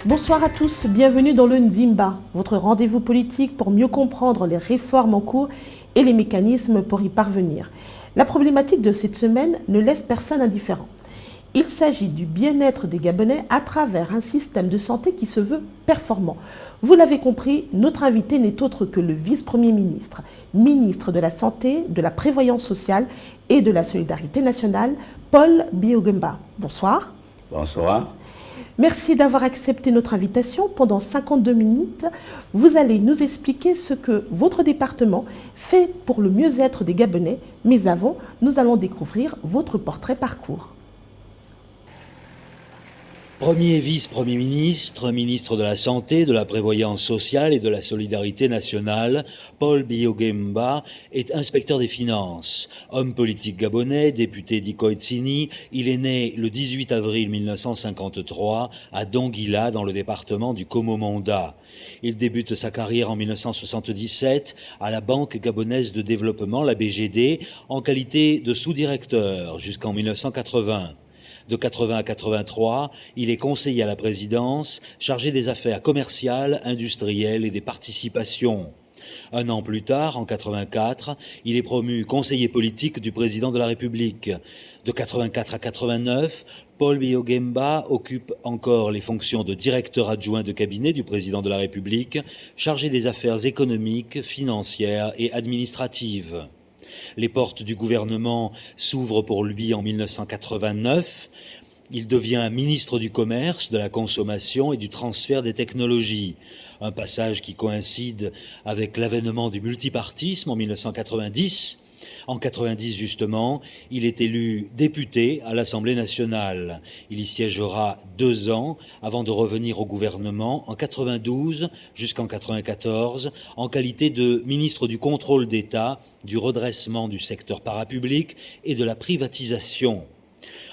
Bonsoir à tous, bienvenue dans le Nzimba, votre rendez-vous politique pour mieux comprendre les réformes en cours et les mécanismes pour y parvenir. La problématique de cette semaine ne laisse personne indifférent. Il s'agit du bien-être des Gabonais à travers un système de santé qui se veut performant. Vous l'avez compris, notre invité n'est autre que le vice-premier ministre, ministre de la Santé, de la Prévoyance sociale et de la Solidarité nationale, Paul Biogemba. Bonsoir. Bonsoir. Merci d'avoir accepté notre invitation. Pendant 52 minutes, vous allez nous expliquer ce que votre département fait pour le mieux-être des Gabonais. Mais avant, nous allons découvrir votre portrait parcours. Premier vice-premier ministre, ministre de la Santé, de la Prévoyance sociale et de la Solidarité nationale, Paul Biogemba est inspecteur des finances. Homme politique gabonais, député d'Ikoitsini, il est né le 18 avril 1953 à Donguila, dans le département du Komo-Monda. Il débute sa carrière en 1977 à la Banque gabonaise de développement, la BGD, en qualité de sous-directeur jusqu'en 1980. De 80 à 83, il est conseiller à la présidence, chargé des affaires commerciales, industrielles et des participations. Un an plus tard, en 84, il est promu conseiller politique du président de la République. De 84 à 89, Paul Biogemba occupe encore les fonctions de directeur adjoint de cabinet du président de la République, chargé des affaires économiques, financières et administratives. Les portes du gouvernement s'ouvrent pour lui en 1989. Il devient ministre du Commerce, de la Consommation et du Transfert des Technologies. Un passage qui coïncide avec l'avènement du multipartisme en 1990. En 90 justement, il est élu député à l'Assemblée nationale. Il y siégera 2 ans avant de revenir au gouvernement en 92 jusqu'en 94 en qualité de ministre du contrôle d'État, du redressement du secteur parapublic et de la privatisation.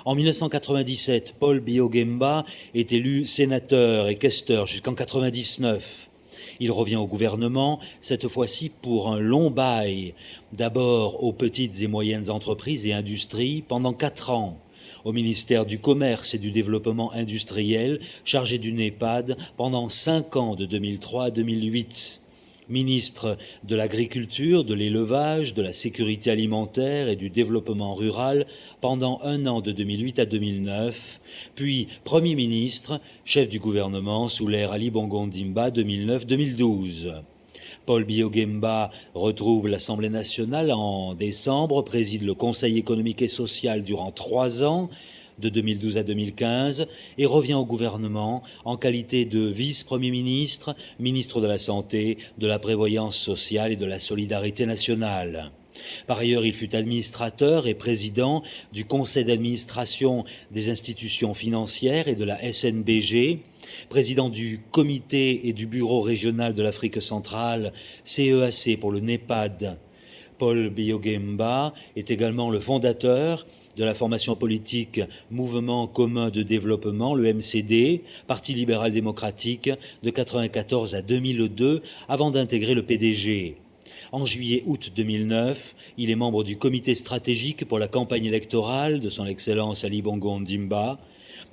En 1997, Paul Biogemba est élu sénateur et questeur jusqu'en 99. Il revient au gouvernement, cette fois-ci pour un long bail. D'abord aux petites et moyennes entreprises et industries pendant 4 ans. Au ministère du Commerce et du Développement industriel, chargé d'une EHPAD pendant 5 ans de 2003 à 2008. Ministre de l'Agriculture, de l'Élevage, de la Sécurité alimentaire et du Développement rural pendant 1 an de 2008 à 2009, puis Premier ministre, chef du gouvernement sous l'ère Ali Bongo Ondimba 2009-2012. Paul Biogemba retrouve l'Assemblée nationale en décembre, préside le Conseil économique et social durant 3 ans, de 2012 à 2015, et revient au gouvernement en qualité de vice-premier ministre, ministre de la Santé, de la Prévoyance sociale et de la Solidarité nationale. Par ailleurs, il fut administrateur et président du conseil d'administration des institutions financières et de la SNBG, président du comité et du bureau régional de l'Afrique centrale, CEAC pour le NEPAD. Paul Biogemba est également le fondateur de la formation politique Mouvement commun de développement, le MCD, Parti libéral démocratique, de 1994 à 2002, avant d'intégrer le PDG. En juillet-août 2009, il est membre du comité stratégique pour la campagne électorale de son Excellence Ali Bongo Ondimba.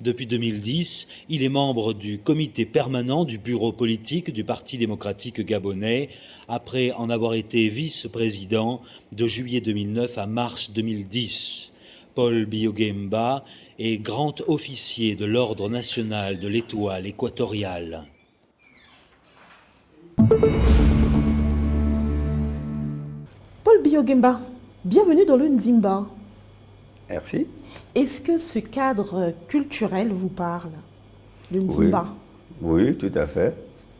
Depuis 2010, il est membre du comité permanent du bureau politique du Parti démocratique gabonais, après en avoir été vice-président de juillet 2009 à mars 2010. Paul Biogemba est grand officier de l'Ordre national de l'Étoile équatoriale. Paul Biogemba, bienvenue dans le Nzimba. Merci. Est-ce que ce cadre culturel vous parle, le Nzimba? Oui, tout à fait.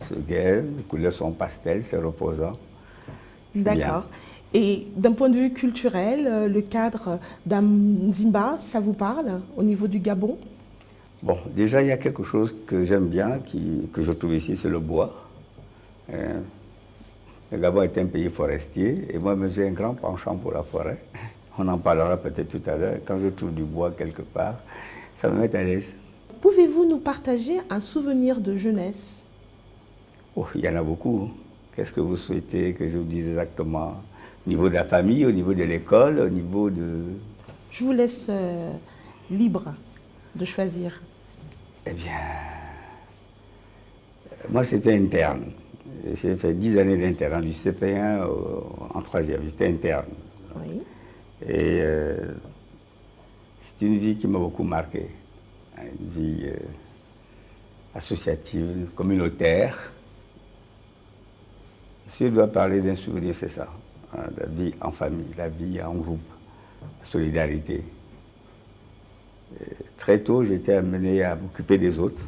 C'est gai, les couleurs sont pastel, c'est reposant. D'accord. Et d'un point de vue culturel, le cadre d'un Nzimba, ça vous parle au niveau du Gabon? Bon, déjà, il y a quelque chose que j'aime bien, que je trouve ici, c'est le bois. Le Gabon est un pays forestier, et moi, j'ai un grand penchant pour la forêt. On en parlera peut-être tout à l'heure. Quand je trouve du bois quelque part, ça me met à l'aise. Pouvez-vous nous partager un souvenir de jeunesse? Oh, il y en a beaucoup. Qu'est-ce que vous souhaitez que je vous dise exactement? Au niveau de la famille, au niveau de l'école, au niveau de... Je vous laisse libre de choisir. Eh bien, moi j'étais interne. J'ai fait 10 années d'interne, du CP1 en 3e, j'étais interne. Oui. Et c'est une vie qui m'a beaucoup marqué, une vie associative, communautaire. Si je dois parler d'un souvenir, c'est ça, hein, la vie en famille, la vie en groupe, la solidarité. Et très tôt, j'étais amené à m'occuper des autres,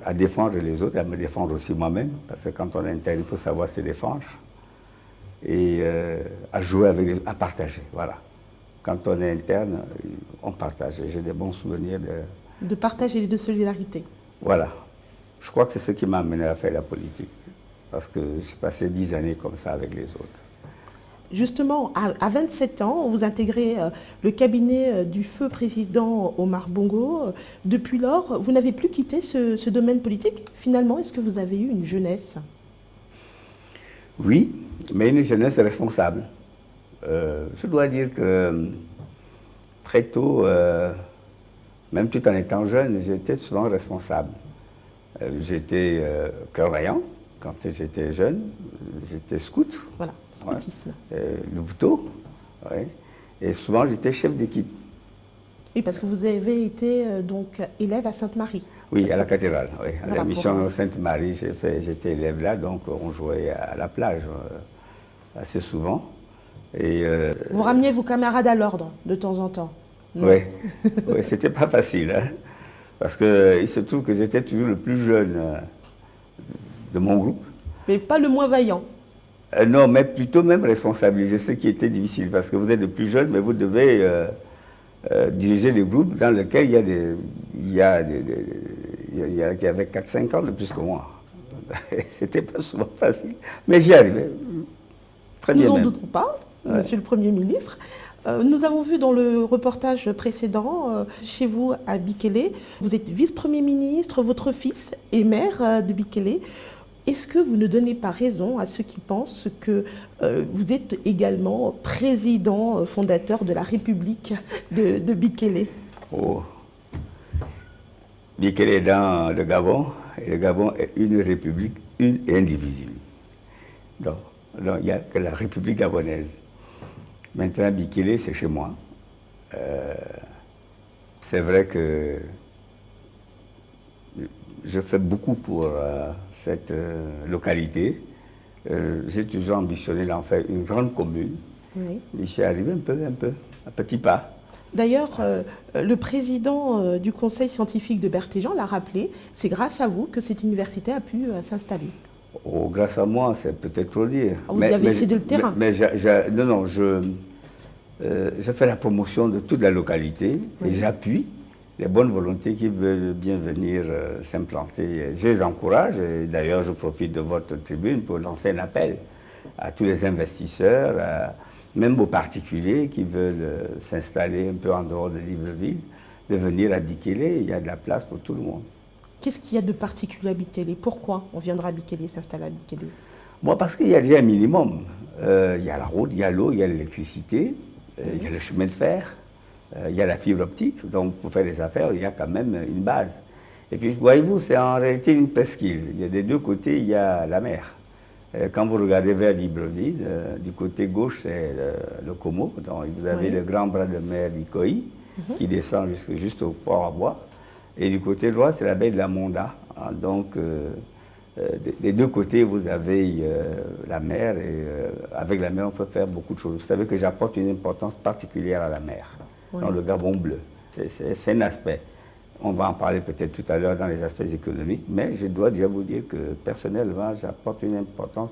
à défendre les autres, à me défendre aussi moi-même, parce que quand on est interne, il faut savoir se défendre, et à jouer avec les autres, à partager, voilà. Quand on est interne, on partage. J'ai des bons souvenirs de partage et de solidarité. Voilà. Je crois que c'est ce qui m'a amené à faire la politique. Parce que j'ai passé 10 années comme ça avec les autres. Justement, à 27 ans, vous intégrez le cabinet du feu président Omar Bongo. Depuis lors, vous n'avez plus quitté ce domaine politique. Finalement, est-ce que vous avez eu une jeunesse? Oui, mais une jeunesse responsable. Je dois dire que très tôt, même tout en étant jeune, j'étais souvent responsable. J'étais cœur-vaillant quand j'étais jeune, j'étais scout. Voilà, scoutisme. Ouais, louveteau, ouais, et souvent j'étais chef d'équipe. Oui, parce que vous avez été donc élève à Sainte-Marie. Oui, à la cathédrale, oui. À Voilà, la mission Sainte-Marie, j'étais élève là, donc on jouait à la plage assez souvent. Et, vous rameniez vos camarades à l'ordre de temps en temps? Oui, ouais, c'était pas facile, hein, parce qu'il se trouve que j'étais toujours le plus jeune de mon groupe. Mais pas le moins vaillant? Non, mais plutôt même responsabiliser, ce qui était difficile, parce que vous êtes le plus jeune, mais vous devez diriger des groupes dans lesquels il y avait 4-5 ans de plus que moi. C'était pas souvent facile, mais j'y arrivais. Très bien. Nous même. n'en doutons pas, Ouais. Monsieur le Premier ministre. Nous avons vu dans le reportage précédent, chez vous à Bikélé, vous êtes vice-premier ministre, votre fils est maire de Bikélé. Est-ce que vous ne donnez pas raison à ceux qui pensent que vous êtes également président fondateur de la République de Bikélé? Oh. Bikélé est dans le Gabon, et le Gabon est une république, une et indivisible. Donc il n'y a que la République gabonaise. Maintenant, Bikélé, c'est chez moi. C'est vrai que je fais beaucoup pour cette localité. J'ai toujours ambitionné d'en faire une grande commune. Oui. Mais j'y arrive un peu, à petits pas. D'ailleurs, le président du conseil scientifique de Bertéjean l'a rappelé, c'est grâce à vous que cette université a pu s'installer. Oh, grâce à moi, c'est peut-être trop dire. Vous avez cédé le terrain. Non, je fais la promotion de toute la localité, oui, et j'appuie les bonnes volontés qui veulent bien venir s'implanter. Je les encourage, et d'ailleurs je profite de votre tribune pour lancer un appel à tous les investisseurs, même aux particuliers qui veulent s'installer un peu en dehors de Libreville, de venir à Bikélé. Il y a de la place pour tout le monde. Qu'est-ce qu'il y a de particulier à Bikélé? Pourquoi on viendra à Bikélé, s'installer à Bikélé? Bon, parce qu'il y a déjà un minimum. Il y a la route, il y a l'eau, il y a l'électricité, il y a le chemin de fer, il y a la fibre optique. Donc pour faire des affaires, il y a quand même une base. Et puis voyez-vous, c'est en réalité une presqu'île. Il y a des deux côtés, il y a la mer. Quand vous regardez vers Libreville, du côté gauche, c'est le Como. Donc vous avez, oui, le grand bras de mer d'Ikoï, qui descend juste au port à bois. Et du côté droit, c'est la baie de la Monda. Donc, des deux côtés, vous avez la mer. Et avec la mer, on peut faire beaucoup de choses. Vous savez que j'apporte une importance particulière à la mer, oui, dans le Gabon bleu. C'est un aspect. On va en parler peut-être tout à l'heure dans les aspects économiques. Mais je dois déjà vous dire que, personnellement, j'apporte une importance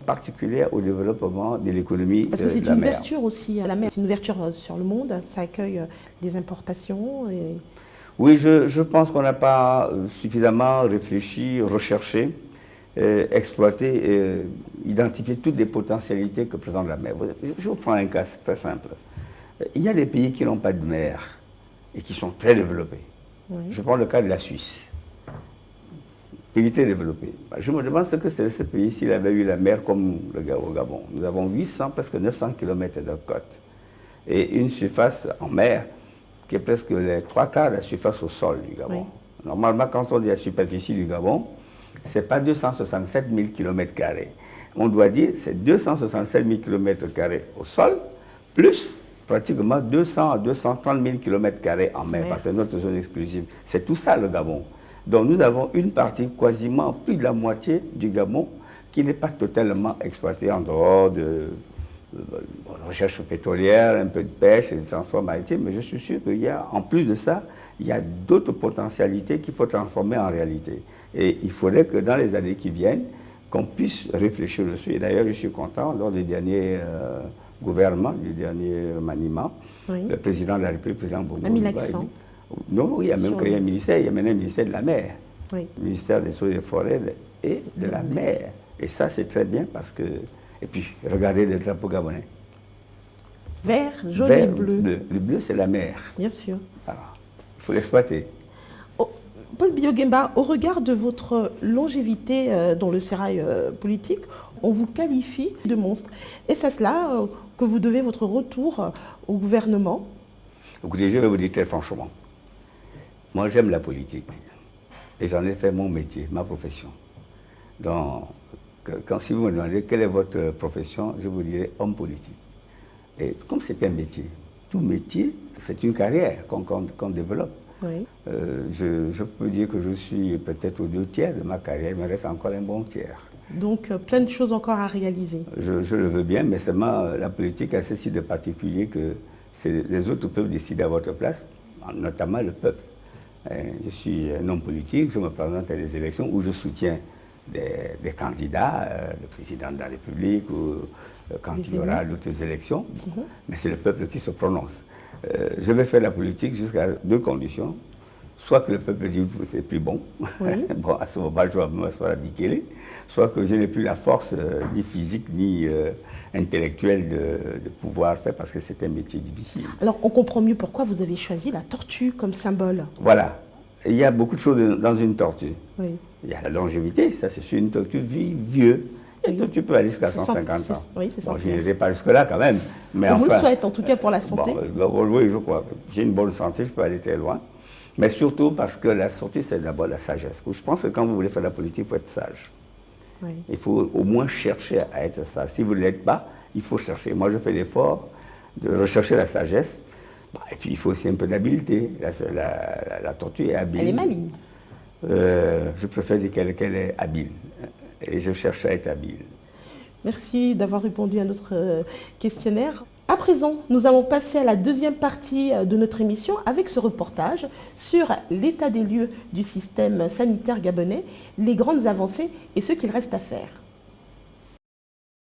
particulière au développement de l'économie de la mer. Parce que c'est une ouverture aussi à la mer. C'est une ouverture sur le monde. Ça accueille des importations et... Oui, je pense qu'on n'a pas suffisamment réfléchi, recherché, exploité, identifié toutes les potentialités que présente la mer. Je vous prends un cas très simple. Il y a des pays qui n'ont pas de mer et qui sont très développés. Oui. Je prends le cas de la Suisse. Pays très développé. Je me demande ce que c'est ce pays s'il avait eu la mer comme au Gabon. Nous avons 800, presque 900 km de côte. et une surface en mer qui est presque les 3/4 de la surface au sol du Gabon. Oui. Normalement, quand on dit la superficie du Gabon, ce n'est pas 267 000 km². On doit dire que c'est 267 000 km² au sol, plus pratiquement 200 à 230 000 km² en mer, parce que c'est notre zone exclusive. C'est tout ça le Gabon. Donc nous avons une partie, quasiment plus de la moitié du Gabon, qui n'est pas totalement exploitée en dehors de recherche pétrolière, un peu de pêche et de transport maritime, mais je suis sûr qu'il y a, en plus de ça, il y a d'autres potentialités qu'il faut transformer en réalité. Et il faudrait que dans les années qui viennent, qu'on puisse réfléchir dessus. Et d'ailleurs, je suis content, lors du dernier gouvernement, du dernier remaniement, le président de la République, le président Bongo, a mis l'accent. Non, il a même créé un ministère, il y a maintenant un ministère de la mer. Oui. Le ministère des eaux et des forêts et de la mer. Et ça, c'est très bien parce que... Et puis, regardez le drapeau gabonais. Vert, jaune Vert, et bleu. Le bleu, c'est la mer. Bien sûr. Alors, il faut l'exploiter. Paul Biya-Oguemba, au regard de votre longévité dans le sérail politique, on vous qualifie de monstre. Est-ce à cela que vous devez votre retour au gouvernement? Écoutez, je vais vous dire très franchement. Moi, j'aime la politique. Et j'en ai fait mon métier, ma profession. Donc, si vous me demandez quelle est votre profession, je vous dirai homme politique. Et comme c'est un métier, tout métier, c'est une carrière qu'on développe. Oui. Je peux dire que je suis peut-être aux 2/3 de ma carrière, il me reste encore un bon tiers. Donc, plein de choses encore à réaliser. Je le veux bien, mais seulement la politique a ceci de particulier que les autres peuvent décider à votre place, notamment le peuple. Je suis un homme politique, je me présente à des élections où je soutiens des candidats, le président de la République ou quand il y aura d'autres élections, mais c'est le peuple qui se prononce. Je vais faire la politique jusqu'à 2 conditions. Soit que le peuple dit que c'est plus bon, oui. Bon, à ce moment je vais m'asseoir à Bikele, soit que je n'ai plus la force ni physique ni intellectuelle de pouvoir faire parce que c'est un métier difficile. Alors on comprend mieux pourquoi vous avez choisi la tortue comme symbole. Voilà. Il y a beaucoup de choses dans une tortue. Oui. Il y a la longévité, ça c'est sûr, une tortue vit vieux. Et toi, tu peux aller jusqu'à 150 ans. Oui, c'est ça. Bon, je n'irai pas jusque-là quand même. Mais on enfin, vous le souhaite en tout cas pour la santé. Oui, je crois. J'ai une bonne santé, je peux aller très loin. Mais surtout parce que la santé, c'est d'abord la sagesse. Je pense que quand vous voulez faire la politique, il faut être sage. Oui. Il faut au moins chercher à être sage. Si vous ne l'êtes pas, il faut chercher. Moi, je fais l'effort de rechercher la sagesse. Et puis, il faut aussi un peu d'habileté. La tortue est habile. Elle est maligne. Je préfère dire qu'elle est habile. Et je cherche à être habile. Merci d'avoir répondu à notre questionnaire. À présent, nous allons passer à la deuxième partie de notre émission avec ce reportage sur l'état des lieux du système sanitaire gabonais, les grandes avancées et ce qu'il reste à faire.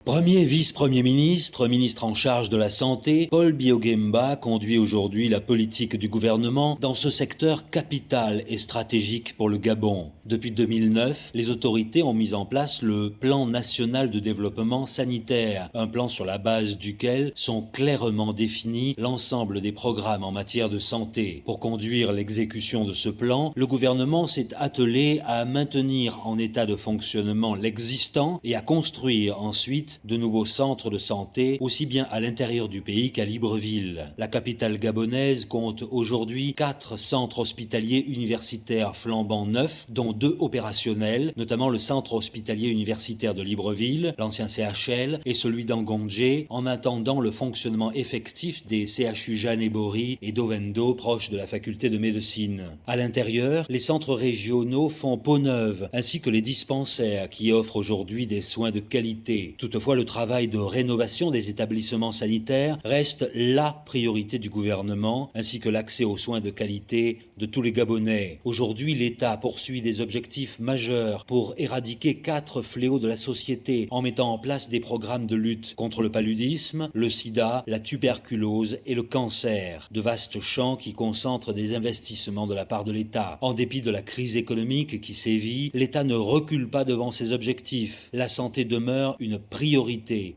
Premier vice-premier ministre, ministre en charge de la santé, Paul Biya-Oguemba conduit aujourd'hui la politique du gouvernement dans ce secteur capital et stratégique pour le Gabon. Depuis 2009, les autorités ont mis en place le Plan national de développement sanitaire, un plan sur la base duquel sont clairement définis l'ensemble des programmes en matière de santé. Pour conduire l'exécution de ce plan, le gouvernement s'est attelé à maintenir en état de fonctionnement l'existant et à construire ensuite de nouveaux centres de santé, aussi bien à l'intérieur du pays qu'à Libreville. La capitale gabonaise compte aujourd'hui 4 centres hospitaliers universitaires flambant neufs, dont 2 opérationnels, notamment le centre hospitalier universitaire de Libreville, l'ancien CHL, et celui d'Angondje, en attendant le fonctionnement effectif des CHU Jeanne et Bory et d'Ovendo, proches de la faculté de médecine. À l'intérieur, les centres régionaux font peau neuve, ainsi que les dispensaires qui offrent aujourd'hui des soins de qualité. Toutefois, le travail de rénovation des établissements sanitaires reste la priorité du gouvernement, ainsi que l'accès aux soins de qualité de tous les Gabonais. Aujourd'hui, l'État poursuit des objectifs majeurs pour éradiquer 4 fléaux de la société en mettant en place des programmes de lutte contre le paludisme, le sida, la tuberculose et le cancer. De vastes champs qui concentrent des investissements de la part de l'État. En dépit de la crise économique qui sévit, l'État ne recule pas devant ses objectifs. La santé demeure une priorité.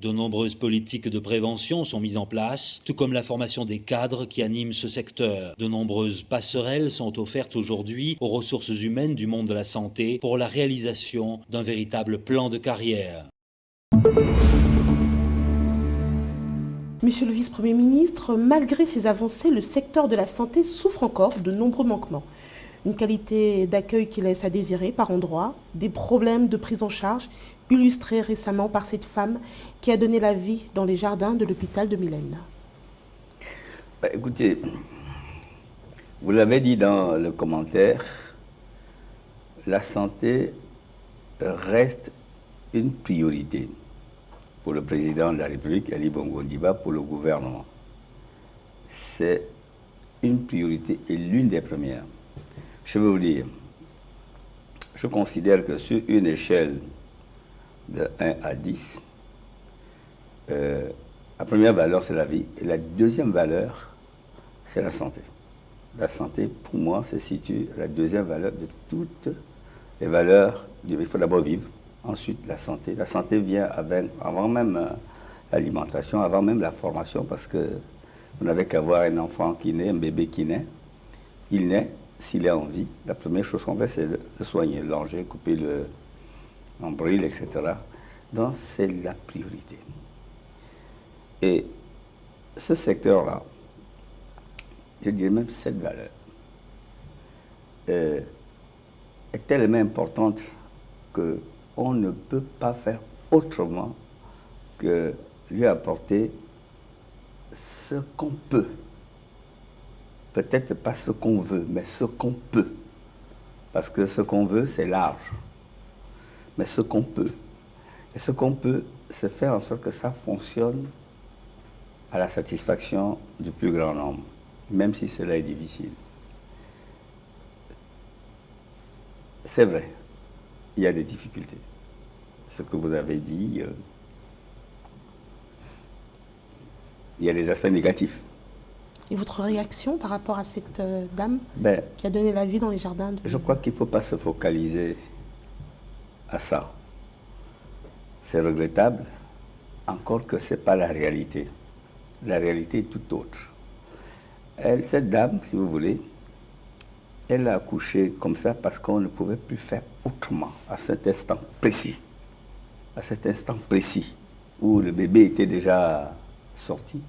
De nombreuses politiques de prévention sont mises en place, tout comme la formation des cadres qui animent ce secteur. De nombreuses passerelles sont offertes aujourd'hui aux ressources humaines du monde de la santé pour la réalisation d'un véritable plan de carrière. Monsieur le vice-premier ministre, malgré ces avancées, le secteur de la santé souffre encore de nombreux manquements. Une qualité d'accueil qui laisse à désirer par endroits, des problèmes de prise en charge, illustrés récemment par cette femme qui a donné la vie dans les jardins de l'hôpital de Mylène. Écoutez, vous l'avez dit dans le commentaire, la santé reste une priorité pour le président de la République, Ali Bongo Ondimba, pour le gouvernement. C'est une priorité et l'une des premières. Je veux vous dire, je considère que sur une échelle de 1 à 10, la première valeur, c'est la vie, et la deuxième valeur, c'est la santé. La santé, pour moi, se situe à la deuxième valeur de toutes les valeurs. Il faut d'abord vivre, ensuite la santé. La santé vient avant même l'alimentation, avant même la formation, parce que vous n'avez qu'à voir un enfant qui naît, un bébé qui naît. Il naît, s'il est en vie, la première chose qu'on fait, c'est le soigner, langer, couper l'embryle, etc. Donc, c'est la priorité. Et ce secteur-là, je dirais même cette valeur, est tellement importante qu'on ne peut pas faire autrement que lui apporter ce qu'on peut. Peut-être pas ce qu'on veut, mais ce qu'on peut. Parce que ce qu'on veut, c'est large. Mais ce qu'on peut. Et ce qu'on peut, c'est faire en sorte que ça fonctionne à la satisfaction du plus grand nombre, même si cela est difficile. C'est vrai, il y a des difficultés. Ce que vous avez dit, il y a des aspects négatifs. Et votre réaction par rapport à cette dame Ben, qui a donné la vie dans les jardins de... Je crois qu'il ne faut pas se focaliser à ça. C'est regrettable, encore que ce n'est pas la réalité. La réalité est tout autre. Cette dame, si vous voulez, elle a accouché comme ça parce qu'on ne pouvait plus faire autrement à cet instant précis. À cet instant précis où le bébé était déjà sorti.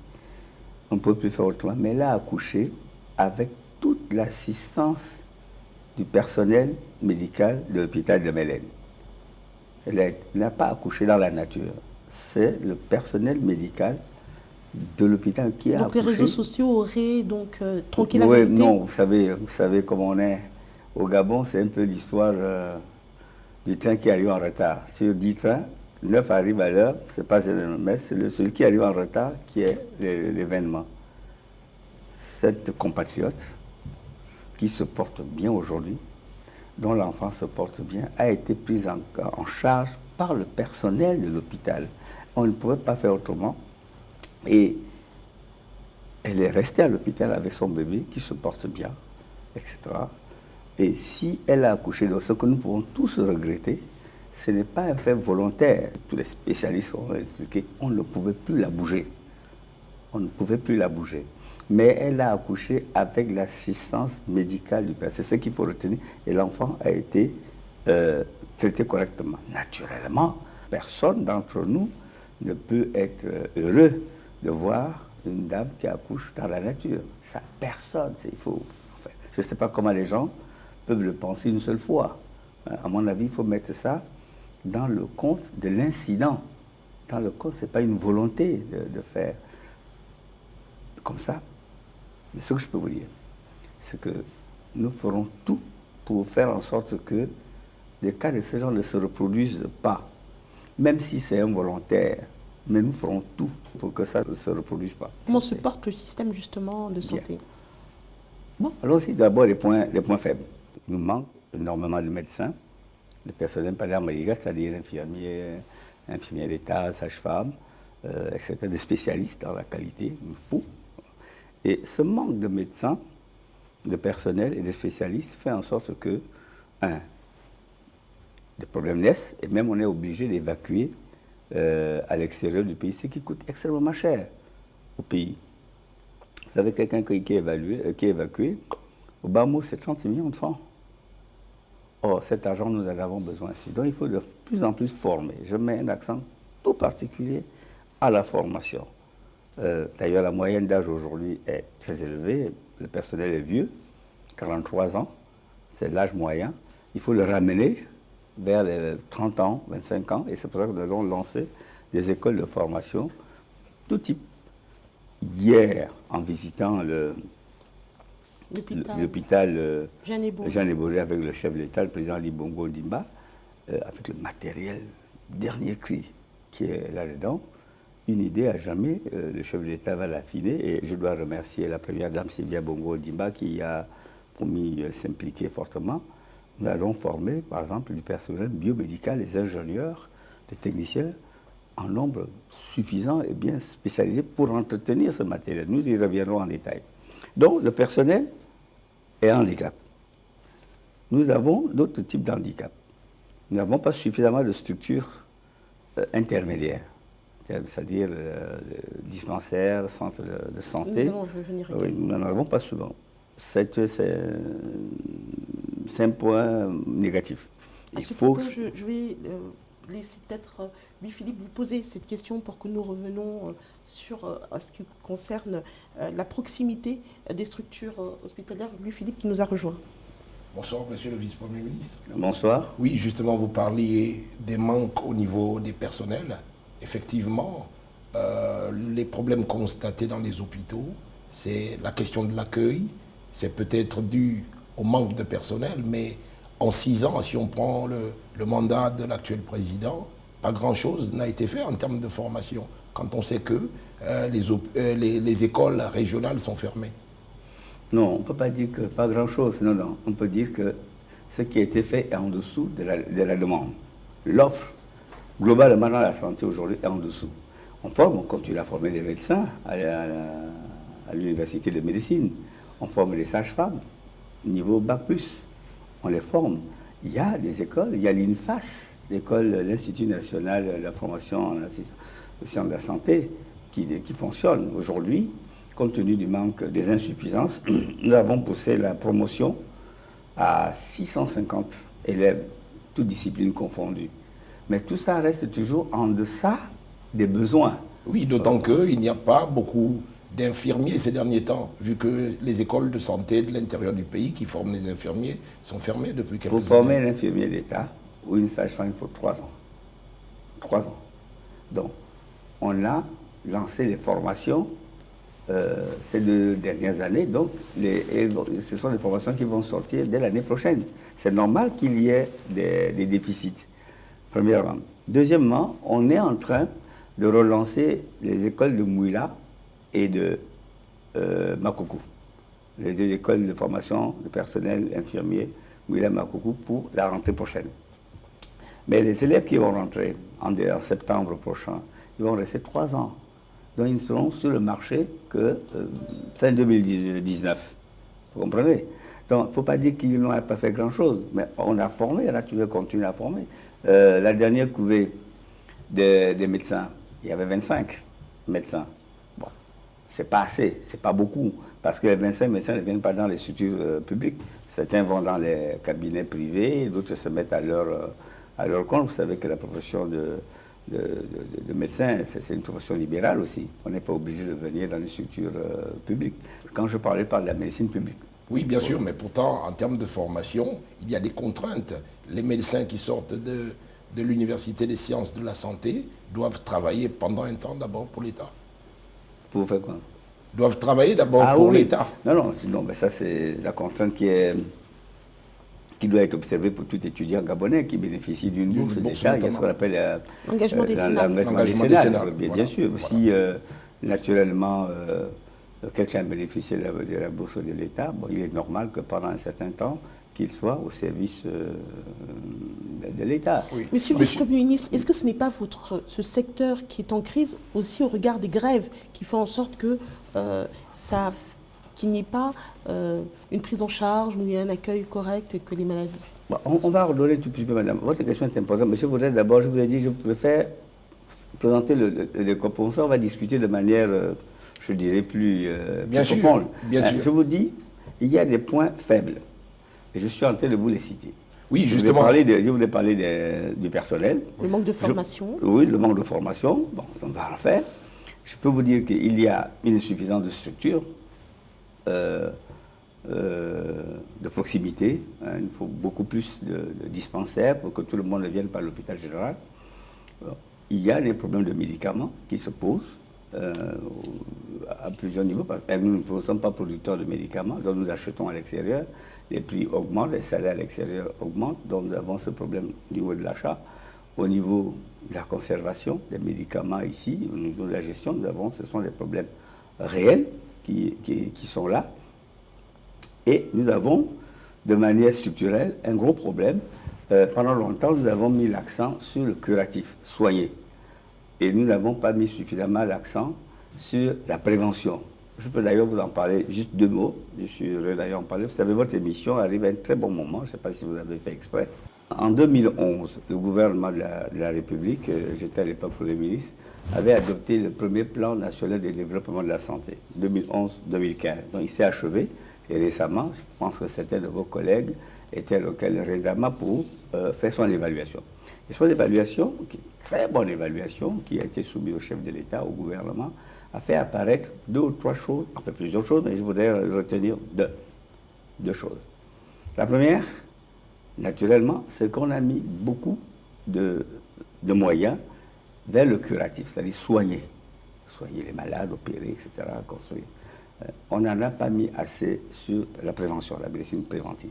On ne pouvait plus faire autrement. Mais elle a accouché avec toute l'assistance du personnel médical de l'hôpital de Mylène. Elle n'a pas accouché dans la nature. C'est le personnel médical de l'hôpital qui a accouché. Donc les réseaux sociaux auraient donc tronqué la Oui, vérité? non, vous savez comment on est. Au Gabon, c'est un peu l'histoire du train qui arrive en retard. Sur 10 trains, 9 arrivent à l'heure, c'est pas mais c'est celui qui arrive en retard qui est l'événement. Cette compatriote qui se porte bien aujourd'hui, dont l'enfant se porte bien, a été prise en charge par le personnel de l'hôpital. On ne pouvait pas faire autrement. Et elle est restée à l'hôpital avec son bébé qui se porte bien, etc. Et si elle a accouché, donc ce que nous pouvons tous regretter, ce n'est pas un fait volontaire. Tous les spécialistes ont expliqué qu'on ne pouvait plus la bouger. On ne pouvait plus la bouger. Mais elle a accouché avec l'assistance médicale du père. C'est ce qu'il faut retenir. Et l'enfant a été traité correctement. Naturellement, personne d'entre nous ne peut être heureux de voir une dame qui accouche dans la nature. Ça, personne. Je ne sais pas comment les gens peuvent le penser une seule fois. À mon avis, il faut mettre ça dans le compte de l'incident. Dans le compte, ce n'est pas une volonté de faire comme ça. Mais ce que je peux vous dire, c'est que nous ferons tout pour faire en sorte que des cas de ce genre ne se reproduisent pas. Même si c'est involontaire, mais nous ferons tout pour que ça ne se reproduise pas. Comment se porte le système justement de santé? Bon, allons-y d'abord les points faibles. Il nous manque énormément de médecins, de personnel paramédical, c'est-à-dire infirmiers d'État, sages-femmes, etc., des spécialistes dans la qualité, il faut. Et ce manque de médecins, de personnel et de spécialistes fait en sorte que, des problèmes naissent, et même on est obligé d'évacuer à l'extérieur du pays, ce qui coûte extrêmement cher au pays. Vous savez, quelqu'un qui est évacué, au bas mot, c'est 30 millions de francs. Or, cet argent, nous en avons besoin ici. Donc, il faut de plus en plus former. Je mets un accent tout particulier à la formation. D'ailleurs, la moyenne d'âge aujourd'hui est très élevée. Le personnel est vieux, 43 ans, c'est l'âge moyen. Il faut le ramener vers les 30 ans, 25 ans, et c'est pour ça que nous allons lancer des écoles de formation tout type. Hier, en visitant l'hôpital Jeanne Eboré avec le chef de l'État, le président Ali Bongo Ondimba, avec le matériel dernier cri qui est là-dedans, une idée à jamais, le chef de l'État va l'affiner, et je dois remercier la première dame Sylvia Bongo Ondimba qui a promis s'impliquer fortement. Nous allons former, par exemple, du personnel biomédical, les ingénieurs, les techniciens, en nombre suffisant et bien spécialisé pour entretenir ce matériel. Nous y reviendrons en détail. Donc, le personnel est handicap. Nous avons d'autres types d'handicap. Nous n'avons pas suffisamment de structures intermédiaires, c'est-à-dire dispensaires, centres de santé. Nous allons revenir également. Oui, nous n'en avons pas souvent. C'est un point négatif. À ce propos, je vais laisser peut-être Louis-Philippe vous poser cette question pour que nous revenions sur ce qui concerne la proximité des structures hospitalières. Louis-Philippe qui nous a rejoint. Bonsoir, monsieur le vice-premier ministre. Bonsoir. Oui, justement, vous parliez des manques au niveau des personnels. Effectivement, les problèmes constatés dans les hôpitaux, c'est la question de l'accueil. C'est peut-être dû au manque de personnel, mais en 6 ans, si on prend le mandat de l'actuel président, pas grand-chose n'a été fait en termes de formation, quand on sait que les écoles régionales sont fermées. Non, on ne peut pas dire que pas grand-chose. Non, non. On peut dire que ce qui a été fait est en dessous de la demande. L'offre, globalement, dans la santé aujourd'hui, est en dessous. On continue à former des médecins à l'université de médecine. On forme des sages-femmes, niveau Bac+. On les forme. Il y a des écoles, il y a l'INFAS, l'Institut national de la formation en sciences de la santé, qui fonctionne aujourd'hui. Compte tenu du manque des insuffisances, nous avons poussé la promotion à 650 élèves, toutes disciplines confondues. Mais tout ça reste toujours en deçà des besoins. Oui, d'autant qu'il n'y a pas beaucoup d'infirmiers ces derniers temps, vu que les écoles de santé de l'intérieur du pays qui forment les infirmiers sont fermées depuis quelques années. Pour former un infirmier d'État ou une sage-femme, il faut 3 ans. 3 ans. Donc, on a lancé les formations ces 2 dernières années. Donc, ce sont des formations qui vont sortir dès l'année prochaine. C'est normal qu'il y ait des déficits, premièrement. Deuxièmement, on est en train de relancer les écoles de Mouila et de Makoukou. Les 2 écoles de formation de personnel infirmier, Mouila et Makoukou, pour la rentrée prochaine. Mais les élèves qui vont rentrer en septembre prochain, ils vont rester 3 ans. Donc ils ne seront sur le marché que fin 2019. Vous comprenez? Donc il ne faut pas dire qu'ils n'ont pas fait grand-chose. Mais on a formé, là tu veux continuer à former. La dernière couvée des médecins, il y avait 25 médecins. Bon, c'est pas assez, c'est pas beaucoup. Parce que les 25 médecins ne viennent pas dans les structures publiques. Certains vont dans les cabinets privés, d'autres se mettent à leur compte. Vous savez que la profession de médecin, c'est une profession libérale aussi. On n'est pas obligé de venir dans les structures publiques. Quand je parlais, je parle de la médecine publique. Oui, bien sûr, mais pourtant, en termes de formation, il y a des contraintes. Les médecins qui sortent de l'Université des sciences de la santé doivent travailler pendant un temps d'abord pour l'État. Pour faire quoi? Doivent travailler d'abord pour l'État. Non, mais ça c'est la contrainte qui doit être observée pour tout étudiant gabonais qui bénéficie d'une bourse d'État. Il y a ce qu'on appelle l'engagement décennal. Bien sûr. Voilà. Si naturellement quelqu'un bénéficie de la bourse de l'État, bon, il est normal que pendant un certain temps, qu'il soit au service de l'État. Oui. Monsieur le Premier ministre, est-ce que ce n'est pas ce secteur qui est en crise aussi au regard des grèves qui font en sorte que qu'il n'y ait pas une prise en charge ou un accueil correct que les maladies? Bon, on va redonner tout de suite, madame. Votre question est importante. Mais je vous ai dit, je préfère présenter le comme ça, on va discuter de manière, je dirais, plus profonde. Bien sûr. Je vous dis, il y a des points faibles. Et je suis en train de vous les citer. Oui, justement. Je voulais parler du personnel. Le manque de formation. Oui, le manque de formation. Bon, on va en faire. Je peux vous dire qu'il y a une insuffisance de structure, de proximité. Hein. Il faut beaucoup plus de dispensaires pour que tout le monde ne vienne pas à l'hôpital général. Alors, il y a des problèmes de médicaments qui se posent à plusieurs niveaux, parce que nous ne sommes pas producteurs de médicaments, donc nous achetons à l'extérieur, les prix augmentent, les salaires à l'extérieur augmentent, donc nous avons ce problème au niveau de l'achat. Au niveau de la conservation des médicaments ici, au niveau de la gestion, ce sont des problèmes réels qui sont là. Et nous avons, de manière structurelle, un gros problème. Pendant longtemps, nous avons mis l'accent sur le curatif, soigner. Et nous n'avons pas mis suffisamment l'accent sur la prévention. Je peux d'ailleurs vous en parler juste 2 mots. Je suis heureux d'ailleurs en parler. Vous savez, votre émission arrive à un très bon moment. Je ne sais pas si vous avez fait exprès. En 2011, le gouvernement de la République, j'étais à l'époque Premier ministre, avait adopté le premier plan national de développement de la santé, 2011-2015. Donc il s'est achevé. Et récemment, je pense que certains de vos collègues étaient locaux récemment pour faire son évaluation. Et son évaluation, qui est une très bonne évaluation, qui a été soumise au chef de l'État, au gouvernement, a fait apparaître 2 ou 3 choses, enfin plusieurs choses, mais je voudrais retenir deux choses. La première, naturellement, c'est qu'on a mis beaucoup de moyens vers le curatif, c'est-à-dire soigner les malades, opérer, etc., construire. On n'en a pas mis assez sur la prévention, la médecine préventive.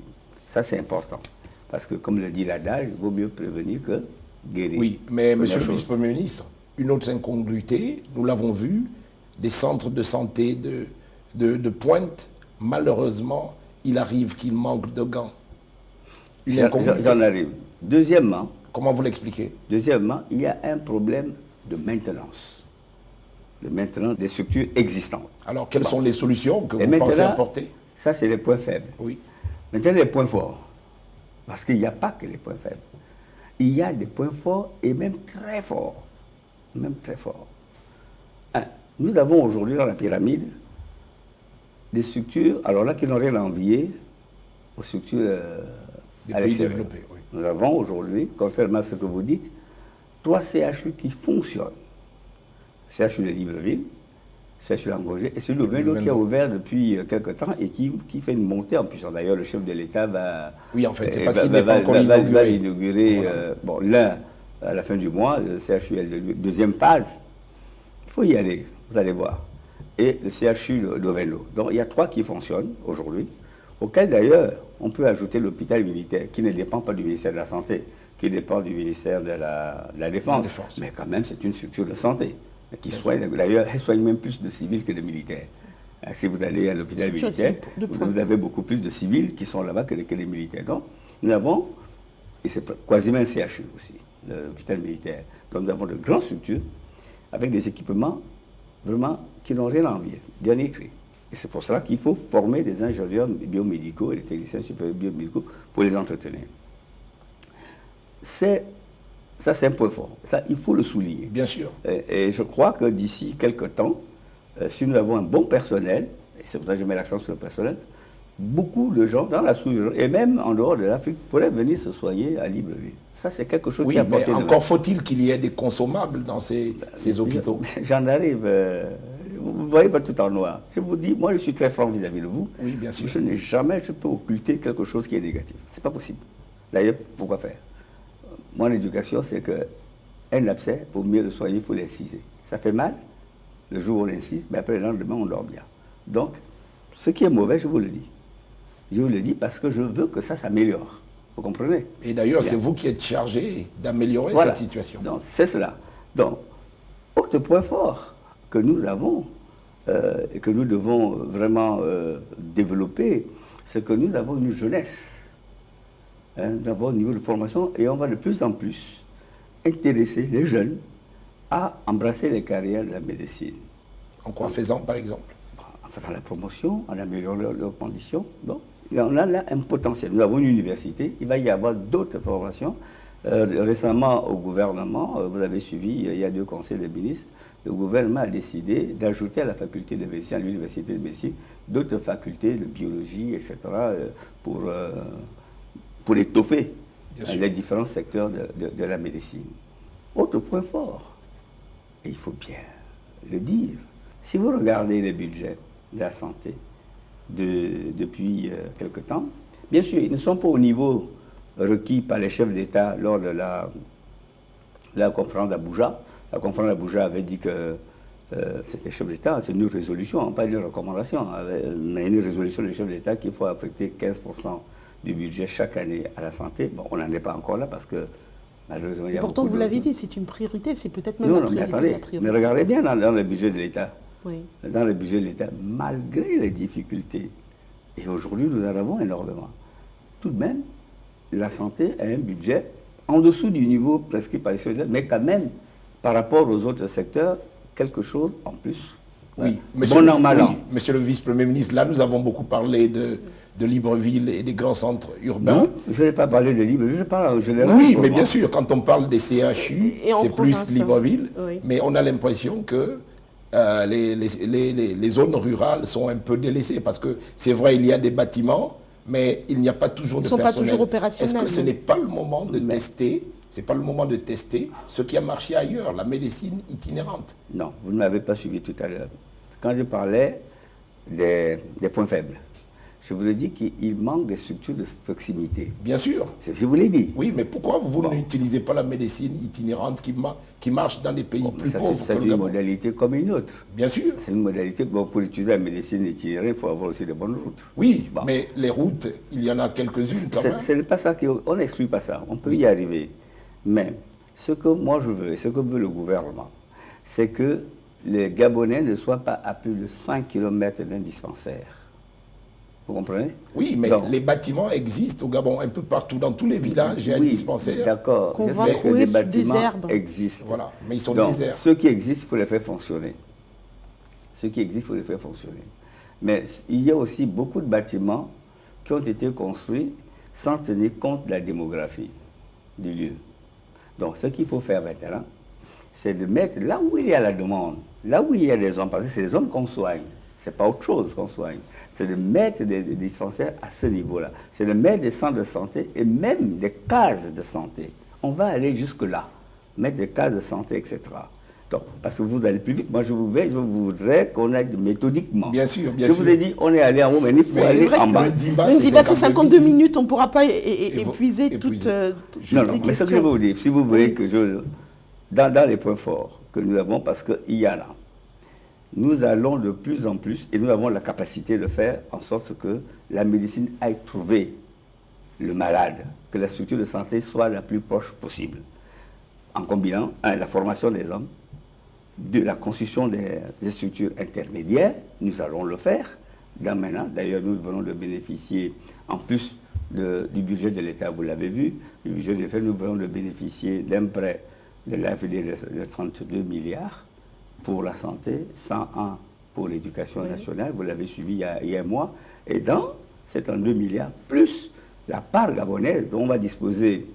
Ça, c'est important. Parce que, comme le dit l'adage, il vaut mieux prévenir que guérir. Oui, mais monsieur le vice-premier ministre, une autre incongruité, nous l'avons vu, des centres de santé de pointe, malheureusement, il arrive qu'il manque de gants. J'en arrive. Deuxièmement, comment vous l'expliquez? Deuxièmement, il y a un problème de maintenance. De maintenance des structures existantes. Alors, quelles sont les solutions que vous pensez apporter? Ça, c'est les points faibles. Oui. Maintenant, les points forts. Parce qu'il n'y a pas que les points faibles. Il y a des points forts et même très forts. Même très forts. Nous avons aujourd'hui dans la pyramide des structures, alors là, qui n'ont rien à envier aux structures des pays développés. Oui. Nous avons aujourd'hui, contrairement à ce que vous dites, 3 CHU qui fonctionnent. CHU de Libreville, CHU d'Angogé et celui de Venlo qui a ouvert depuis quelque temps et qui fait une montée en puissance. D'ailleurs, le chef de l'État va... Oui, en fait, c'est parce qu'il n'est pas encore inauguré. Va inaugurer, l'un à la fin du mois, le CHU est la deuxième phase. Il faut y aller, vous allez voir. Et le CHU de Venlo. Donc, il y a 3 qui fonctionnent aujourd'hui, auxquels d'ailleurs, on peut ajouter l'hôpital militaire, qui ne dépend pas du ministère de la Santé, qui dépend du ministère de la Défense. Mais quand même, c'est une structure de santé. Qui soigne, d'ailleurs, elle soigne même plus de civils que de militaires. Si vous allez à l'hôpital militaire, vous avez beaucoup plus de civils qui sont là-bas que les militaires. Donc, nous avons, et c'est quasiment un CHU aussi, l'hôpital militaire. Donc, nous avons de grandes structures avec des équipements vraiment qui n'ont rien à envier, dernier cri. Et c'est pour cela qu'il faut former des ingénieurs biomédicaux et des techniciens supérieurs biomédicaux pour les entretenir. Ça, c'est un point fort. Ça, il faut le souligner. Bien sûr. Et je crois que d'ici quelques temps, si nous avons un bon personnel, et c'est pour ça que je mets l'accent sur le personnel, beaucoup de gens dans la sous-région, et même en dehors de l'Afrique, pourraient venir se soigner à Libreville. Ça, c'est quelque chose qui a apporté. Mais encore faut-il qu'il y ait des consommables dans ces hôpitaux. J'en arrive. Vous ne voyez pas tout en noir. Je vous dis, moi, je suis très franc vis-à-vis de vous. Oui, bien sûr. Je peux occulter quelque chose qui est négatif. Ce n'est pas possible. D'ailleurs, pourquoi faire? Mon éducation, c'est qu'un abcès, pour mieux le soigner, il faut l'inciser. Ça fait mal, le jour où on l'incise, mais après le lendemain, on dort bien. Donc, ce qui est mauvais, je vous le dis. Je vous le dis parce que je veux que ça s'améliore. Vous comprenez? Et d'ailleurs, c'est vous qui êtes chargé d'améliorer cette situation. Donc, c'est cela. Donc, autre point fort que nous avons et que nous devons vraiment développer, c'est que nous avons une jeunesse. D'avoir un niveau de formation et on va de plus en plus intéresser les jeunes à embrasser les carrières de la médecine. En quoi faisant, par exemple? En faisant la promotion, en améliorant leurs conditions. Donc, on a là un potentiel. Nous avons une université, il va y avoir d'autres formations. Récemment, au gouvernement, vous avez suivi, il y a 2 conseils des ministres, le gouvernement a décidé d'ajouter à la faculté de médecine, à l'université de médecine, d'autres facultés de biologie, etc., pour étoffer les différents secteurs de la médecine. Autre point fort, et il faut bien le dire. Si vous regardez les budgets de la santé depuis quelque temps, bien sûr, ils ne sont pas au niveau requis par les chefs d'État lors de la conférence d'Abuja. La conférence d'Abuja avait dit que c'était chef d'État, c'est une résolution, pas une recommandation, mais une résolution des chefs d'État qu'il faut affecter 15% du budget chaque année à la santé. Bon, on n'en est pas encore là parce que malheureusement, il y a pourtant, vous l'avez dit, c'est une priorité, c'est peut-être même la priorité. Mais attendez, mais regardez bien dans le budget de l'État. Oui. Dans le budget de l'État, malgré les difficultés, et aujourd'hui nous en avons énormément, tout de même, la santé a un budget en dessous du niveau prescrit par les chefs d'État, mais quand même, par rapport aux autres secteurs, quelque chose en plus. Oui, monsieur le vice-premier ministre, là nous avons beaucoup parlé de Libreville et des grands centres urbains. Non, je n'ai pas parlé de Libreville, je parle en général. Oui, mais bien sûr, quand on parle des CHU, c'est plus Libreville, oui. Mais on a l'impression que les zones rurales sont un peu délaissées, parce que c'est vrai, il y a des bâtiments, mais il n'y a pas toujours de personnel. Ils ne sont pas toujours opérationnels. Est-ce que ce n'est pas le moment de tester? C'est pas le moment de tester ce qui a marché ailleurs, la médecine itinérante? Non, vous ne m'avez pas suivi tout à l'heure. Quand je parlais des points faibles, je vous ai dit qu'il manque des structures de proximité. Bien sûr. Je vous l'ai dit. Oui, mais pourquoi vous n'utilisez pas la médecine itinérante qui marche dans les pays plus pauvres? C'est une modalité comme une autre. Bien sûr. C'est une modalité. Bon, pour utiliser la médecine itinérante, il faut avoir aussi de bonnes routes. Oui, bon. Mais les routes, il y en a quelques-unes quand même. Ce n'est pas ça, on n'exclut pas ça. On peut y arriver. Mais ce que moi je veux, et ce que veut le gouvernement, c'est que les Gabonais ne soient pas à plus de 5 km d'un dispensaire. Vous comprenez? Oui, mais donc, les bâtiments existent au Gabon, un peu partout, dans tous les villages, il y a un dispensaire. D'accord, je sais que les bâtiments existent. Voilà, mais ils sont donc, déserts. Ceux qui existent, il faut les faire fonctionner. Ceux qui existent, il faut les faire fonctionner. Mais il y a aussi beaucoup de bâtiments qui ont été construits sans tenir compte de la démographie du lieu. Donc, ce qu'il faut faire maintenant, c'est de mettre là où il y a la demande, là où il y a des hommes, parce que c'est les hommes qu'on soigne. Ce n'est pas autre chose qu'on soigne. C'est de mettre des dispensaires à ce niveau-là. C'est de mettre des centres de santé et même des cases de santé. On va aller jusque-là. Mettre des cases de santé, etc. Donc, parce que vous allez plus vite. Moi, je voudrais qu'on aille méthodiquement. Bien sûr, bien sûr. Je vous ai dit, on est allé en haut, mais il faut aller en bas. Le Ndimba, c'est 52 minutes. On ne pourra pas épuiser toute... Non, mais ce que je veux vous dire, si vous voulez que je... Dans les points forts que nous avons, parce qu'il y en a, nous allons de plus en plus, et nous avons la capacité de faire en sorte que la médecine aille trouver le malade, que la structure de santé soit la plus proche possible, en combinant la formation des hommes, de la construction des structures intermédiaires, nous allons le faire. Maintenant, d'ailleurs, nous venons de bénéficier, en plus du budget de l'État, vous l'avez vu, du budget de l'État, nous venons de bénéficier d'un prêt de l'AFD de 32 milliards pour la santé, 101 pour l'éducation nationale, vous l'avez suivi il y a un mois, et dans ces 32 milliards, plus la part gabonaise dont on va disposer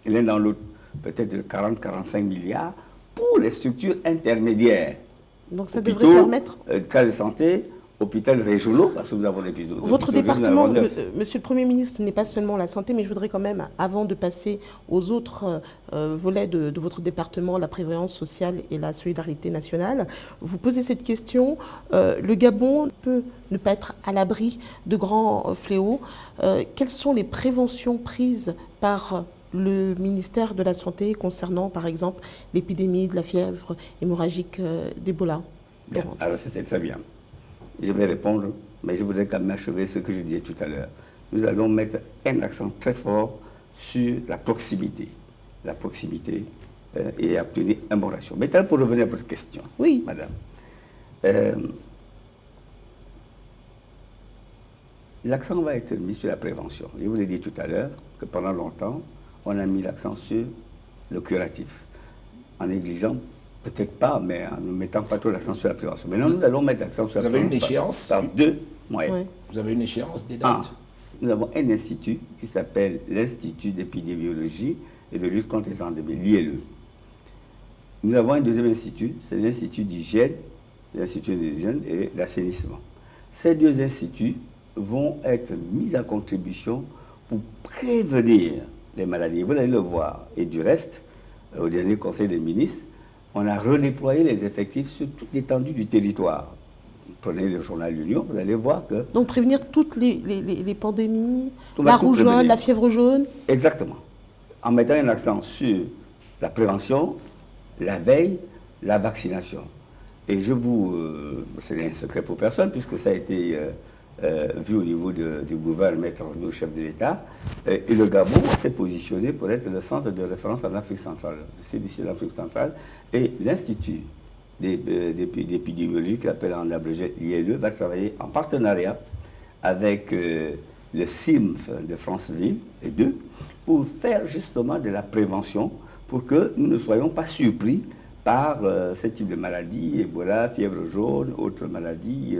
l'un dans l'autre, peut-être de 40-45 milliards, pour les structures intermédiaires. Donc ça devrait permettre... cas de santé, hôpitaux régionaux, parce que nous avons des hôpitaux. Votre département, Monsieur le Premier ministre, n'est pas seulement la santé, mais je voudrais quand même, avant de passer aux autres volets de votre département, la prévoyance sociale et la solidarité nationale, vous poser cette question. Le Gabon peut ne pas être à l'abri de grands fléaux. Quelles sont les préventions prises par le ministère de la Santé concernant, par exemple, l'épidémie de la fièvre hémorragique d'Ebola? Alors, c'était très bien. Je vais répondre, mais je voudrais quand même achever ce que je disais tout à l'heure. Nous allons mettre un accent très fort sur la proximité. La proximité et obtenir un bon ratio. Maintenant, pour revenir à votre question, oui, madame. L'accent va être mis sur la prévention. Je vous l'ai dit tout à l'heure que pendant longtemps, on a mis l'accent sur le curatif, en négligeant peut-être pas, mais en ne mettant pas trop l'accent sur la prévention. Maintenant, nous allons mettre l'accent sur la prévention. Vous avez une échéance par deux moyens. Oui. Vous avez une échéance, des dates? Nous avons un institut qui s'appelle l'Institut d'épidémiologie et de lutte contre les endémies, l'ILE. Nous avons un deuxième institut, c'est l'Institut d'hygiène, l'Institut d'hygiène et d'assainissement. Ces deux instituts vont être mis à contribution pour prévenir les maladies. Vous allez le voir. Et du reste, au dernier Conseil des ministres, on a redéployé les effectifs sur toute l'étendue du territoire. Prenez le journal L'Union, vous allez voir que... Donc prévenir toutes les pandémies, On va la tout rougeole, prévenir. la fièvre jaune. Exactement. En mettant un accent sur la prévention, la veille, la vaccination. Et je vous... ce n'est un secret pour personne, puisque ça a été vu au niveau du gouvernement et transmis au chef de l'État. Et le Gabon s'est positionné pour être le centre de référence en Afrique centrale. Le CDC de l'Afrique centrale et l'Institut d'épidémiologie, qui appelle en abrégé l'ILE, va travailler en partenariat avec le CIMF de Franceville et d'eux, pour faire justement de la prévention, pour que nous ne soyons pas surpris par ce type de maladie, Ebola, fièvre jaune, autres maladies,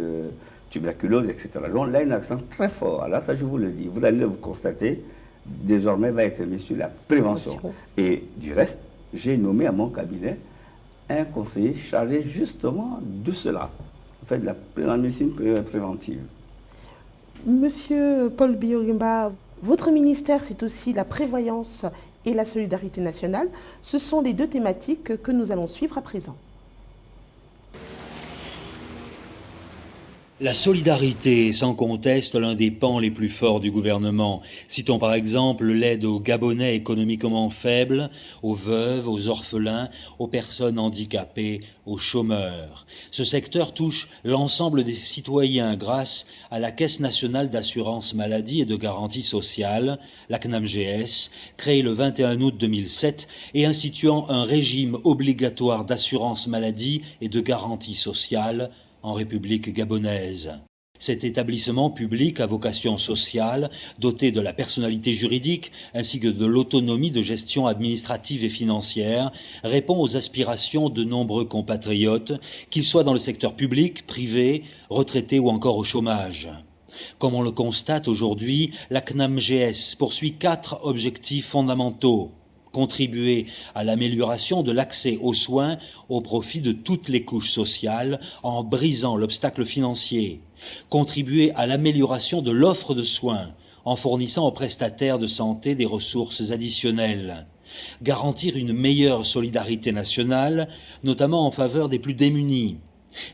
tuberculose, etc. Donc là, il y a un accent très fort. Alors ça, je vous le dis, vous allez le constater, désormais va être mis sur la prévention. Et du reste, j'ai nommé à mon cabinet un conseiller chargé justement de cela, en fait, de la médecine préventive. Monsieur Paul Biogimba, votre ministère, c'est aussi la prévoyance et la solidarité nationale. Ce sont les deux thématiques que nous allons suivre à présent. La solidarité est sans conteste l'un des pans les plus forts du gouvernement. Citons par exemple l'aide aux Gabonais économiquement faibles, aux veuves, aux orphelins, aux personnes handicapées, aux chômeurs. Ce secteur touche l'ensemble des citoyens grâce à la Caisse nationale d'assurance maladie et de garantie sociale, la CNAMGS, créée le 21 août 2007 et instituant un régime obligatoire d'assurance maladie et de garantie sociale en République gabonaise. Cet établissement public à vocation sociale, doté de la personnalité juridique ainsi que de l'autonomie de gestion administrative et financière, répond aux aspirations de nombreux compatriotes, qu'ils soient dans le secteur public, privé, retraités ou encore au chômage. Comme on le constate aujourd'hui, la CNAMGS poursuit 4 objectifs fondamentaux. Contribuer à l'amélioration de l'accès aux soins au profit de toutes les couches sociales en brisant l'obstacle financier. Contribuer à l'amélioration de l'offre de soins en fournissant aux prestataires de santé des ressources additionnelles. Garantir une meilleure solidarité nationale, notamment en faveur des plus démunis.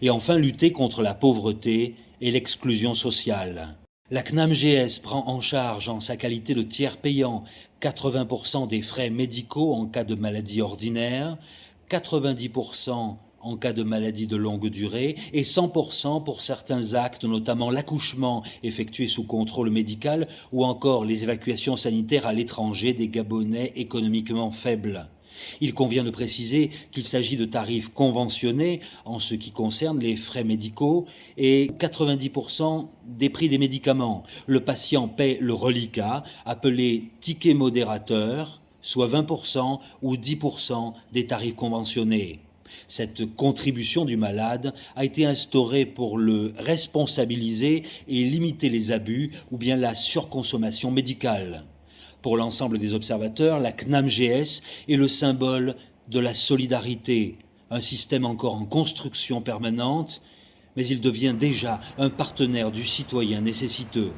Et enfin lutter contre la pauvreté et l'exclusion sociale. La CNAMGS prend en charge en sa qualité de tiers payant 80% des frais médicaux en cas de maladie ordinaire, 90% en cas de maladie de longue durée et 100% pour certains actes, notamment l'accouchement effectué sous contrôle médical ou encore les évacuations sanitaires à l'étranger des Gabonais économiquement faibles. Il convient de préciser qu'il s'agit de tarifs conventionnés en ce qui concerne les frais médicaux et 90% des prix des médicaments. Le patient paie le reliquat, appelé ticket modérateur, soit 20% ou 10% des tarifs conventionnés. Cette contribution du malade a été instaurée pour le responsabiliser et limiter les abus ou bien la surconsommation médicale. Pour l'ensemble des observateurs, la CNAMGS est le symbole de la solidarité, un système encore en construction permanente, mais il devient déjà un partenaire du citoyen nécessiteux.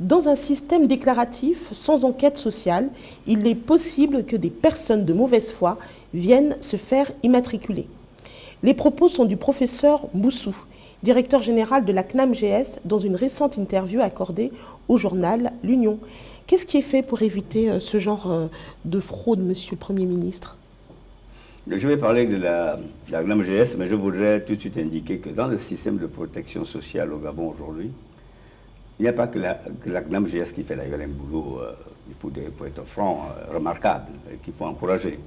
Dans un système déclaratif sans enquête sociale, il est possible que des personnes de mauvaise foi viennent se faire immatriculer. Les propos sont du professeur Moussou, directeur général de la CNAMGS, dans une récente interview accordée au journal L'Union. Qu'est-ce qui est fait pour éviter ce genre de fraude, monsieur le Premier ministre? Je vais parler de la CNAMGS, mais je voudrais tout de suite indiquer que dans le système de protection sociale au Gabon aujourd'hui, il n'y a pas que la CNAMGS qui fait d'ailleurs un boulot, il faut être franc, remarquable, qu'il faut encourager.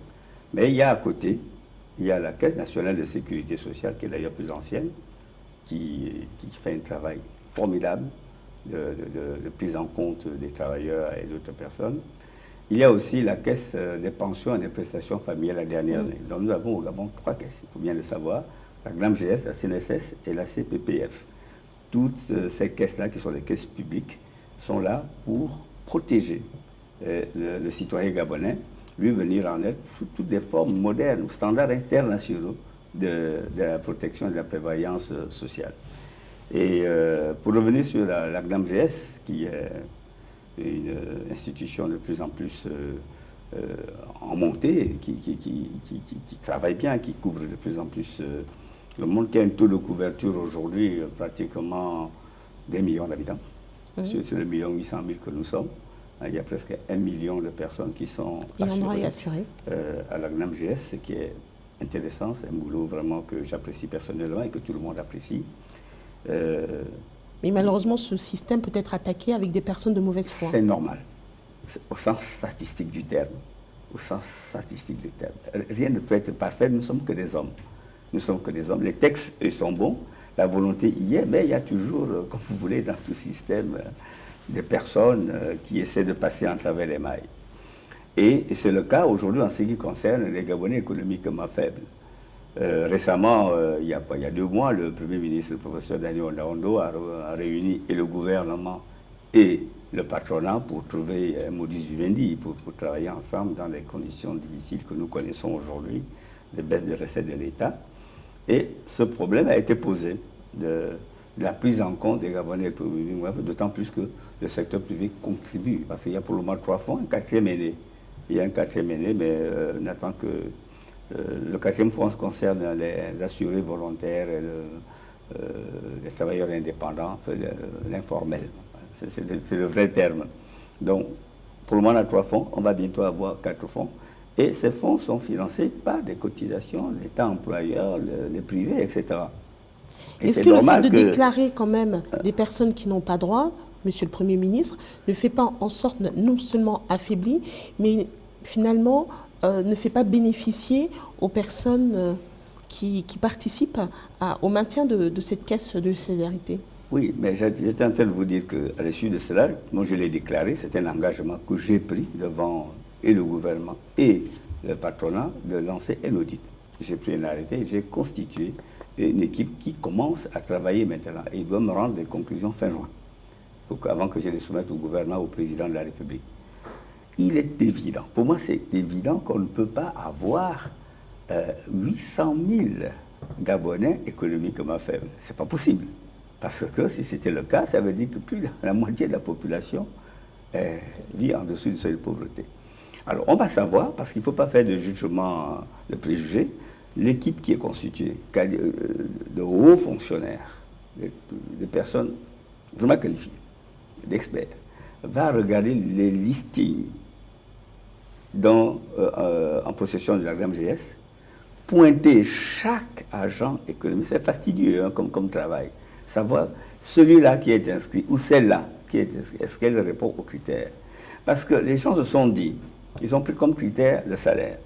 Mais il y a à côté, il y a la Caisse nationale de sécurité sociale, qui est d'ailleurs plus ancienne, qui fait un travail formidable de prise en compte des travailleurs et d'autres personnes. Il y a aussi la Caisse des pensions et des prestations familiales la dernière année. Donc nous avons au Gabon 3 caisses, il faut bien le savoir, la CNAMGS, la CNSS et la CPPF. Toutes ces caisses-là, qui sont des caisses publiques, sont là pour protéger le citoyen gabonais, lui venir en aide sous toutes les formes modernes ou standards internationaux de la protection et de la prévoyance sociale. Et pour revenir sur la GNAM-GS, qui est une institution de plus en plus en montée, qui travaille bien, qui couvre de plus en plus le monde, qui a un taux de couverture aujourd'hui pratiquement d'1 million d'habitants, sur le 1,8 million que nous sommes. Il y a presque 1 million de personnes qui sont assurées à la GNAM-GS, ce qui est intéressant. C'est un boulot vraiment que j'apprécie personnellement et que tout le monde apprécie. Mais malheureusement, ce système peut être attaqué avec des personnes de mauvaise foi. C'est normal, au sens statistique du terme. Au sens statistique du terme. Rien ne peut être parfait, nous ne sommes que des hommes. Nous sommes que des hommes. Les textes, eux, sont bons, la volonté y est, mais il y a toujours, comme vous voulez, dans tout système, des personnes qui essaient de passer en travers les mailles. Et c'est le cas aujourd'hui en ce qui concerne les Gabonais économiquement faibles. Récemment, il y a 2 mois, le Premier ministre, le professeur Daniel Ondaondo, a réuni et le gouvernement et le patronat pour trouver un modus vivendi, pour travailler ensemble dans les conditions difficiles que nous connaissons aujourd'hui, des baisses de recettes de l'État. Et ce problème a été posé de la prise en compte des Gabonais, d'autant plus que le secteur privé contribue, parce qu'il y a pour le moment 3 fonds, un 4e est né. Il y a un 4e est né, mais on attend que le 4e fonds concerne les assurés volontaires et les travailleurs indépendants, l'informel. C'est le vrai terme. Donc, pour le moment, on a 3 fonds, on va bientôt avoir 4 fonds. Et ces fonds sont financés par des cotisations, l'État employeur, les privés, etc. Est-ce que le fait de déclarer quand même des personnes qui n'ont pas droit, Monsieur le Premier ministre, ne fait pas en sorte non seulement affaiblir, mais finalement ne fait pas bénéficier aux personnes qui participent au maintien de cette caisse de solidarité? Oui, mais j'étais en train de vous dire qu'à l'issue de cela, moi je l'ai déclaré, c'est un engagement que j'ai pris devant et le gouvernement et le patronat de lancer un audit. J'ai pris un arrêté, j'ai constitué une équipe qui commence à travailler maintenant et il doit me rendre des conclusions fin juin, avant que je les soumette au gouvernement, au président de la République. Il est évident, pour moi c'est évident qu'on ne peut pas avoir 800 000 Gabonais économiquement faibles. C'est pas possible. Parce que si c'était le cas, ça veut dire que plus de la moitié de la population vit en dessous du seuil de pauvreté. Alors on va savoir, parce qu'il ne faut pas faire de jugement, de préjugés, l'équipe qui est constituée de hauts fonctionnaires, de personnes vraiment qualifiées, d'experts, va regarder les listings en possession de la GNAM-GS, pointer chaque agent économique. C'est fastidieux hein, comme travail. Savoir celui-là qui est inscrit ou celle-là qui est inscrite, est-ce qu'elle répond aux critères? Parce que les gens se sont dit, ils ont pris comme critère le salaire.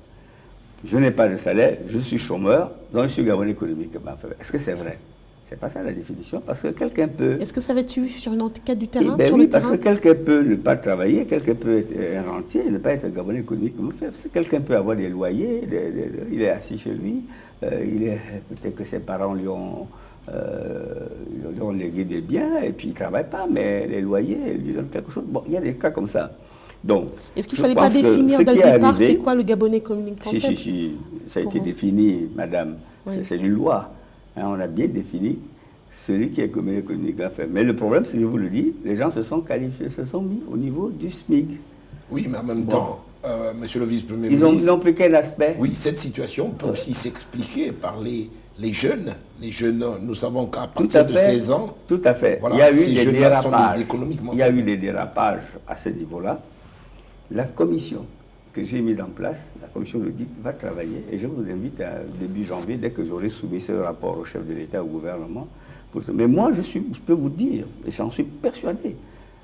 Je n'ai pas de salaire, je suis chômeur, donc je suis Gabonais économiquement faible. Est-ce que c'est vrai? C'est pas ça la définition, parce que quelqu'un peut... Est-ce que ça va être suivi sur une enquête du terrain? Ben oui, parce que quelqu'un peut ne pas travailler, quelqu'un peut être un rentier, ne pas être Gabonais économiquement faible. Quelqu'un peut avoir des loyers, il est assis chez lui, peut-être que ses parents lui ont légué des biens, et puis il ne travaille pas, mais les loyers lui donnent quelque chose. Bon, il y a des cas comme ça. Donc, est-ce qu'il ne fallait pas définir dès le départ c'est quoi le Gabonais économiquement faible? Si, ça a été défini, madame. Oui. C'est une loi. Hein, on a bien défini celui qui est Gabonais économiquement faible. Mais le problème, c'est que je vous le dis, les gens se sont qualifiés, se sont mis au niveau du SMIC. Oui, mais en même temps, monsieur le vice-premier ministre... Ils n'ont pris quel aspect? Oui, cette situation peut aussi s'expliquer par les jeunes. Les jeunes, nous savons qu'à partir de 16 ans... Tout à fait. Voilà, il y a eu des dérapages. Il y a eu des dérapages à ce niveau-là. La commission que j'ai mise en place, la commission d'audit, va travailler. Et je vous invite à début janvier, dès que j'aurai soumis ce rapport au chef de l'État, au gouvernement. Mais moi, je peux vous dire, et j'en suis persuadé,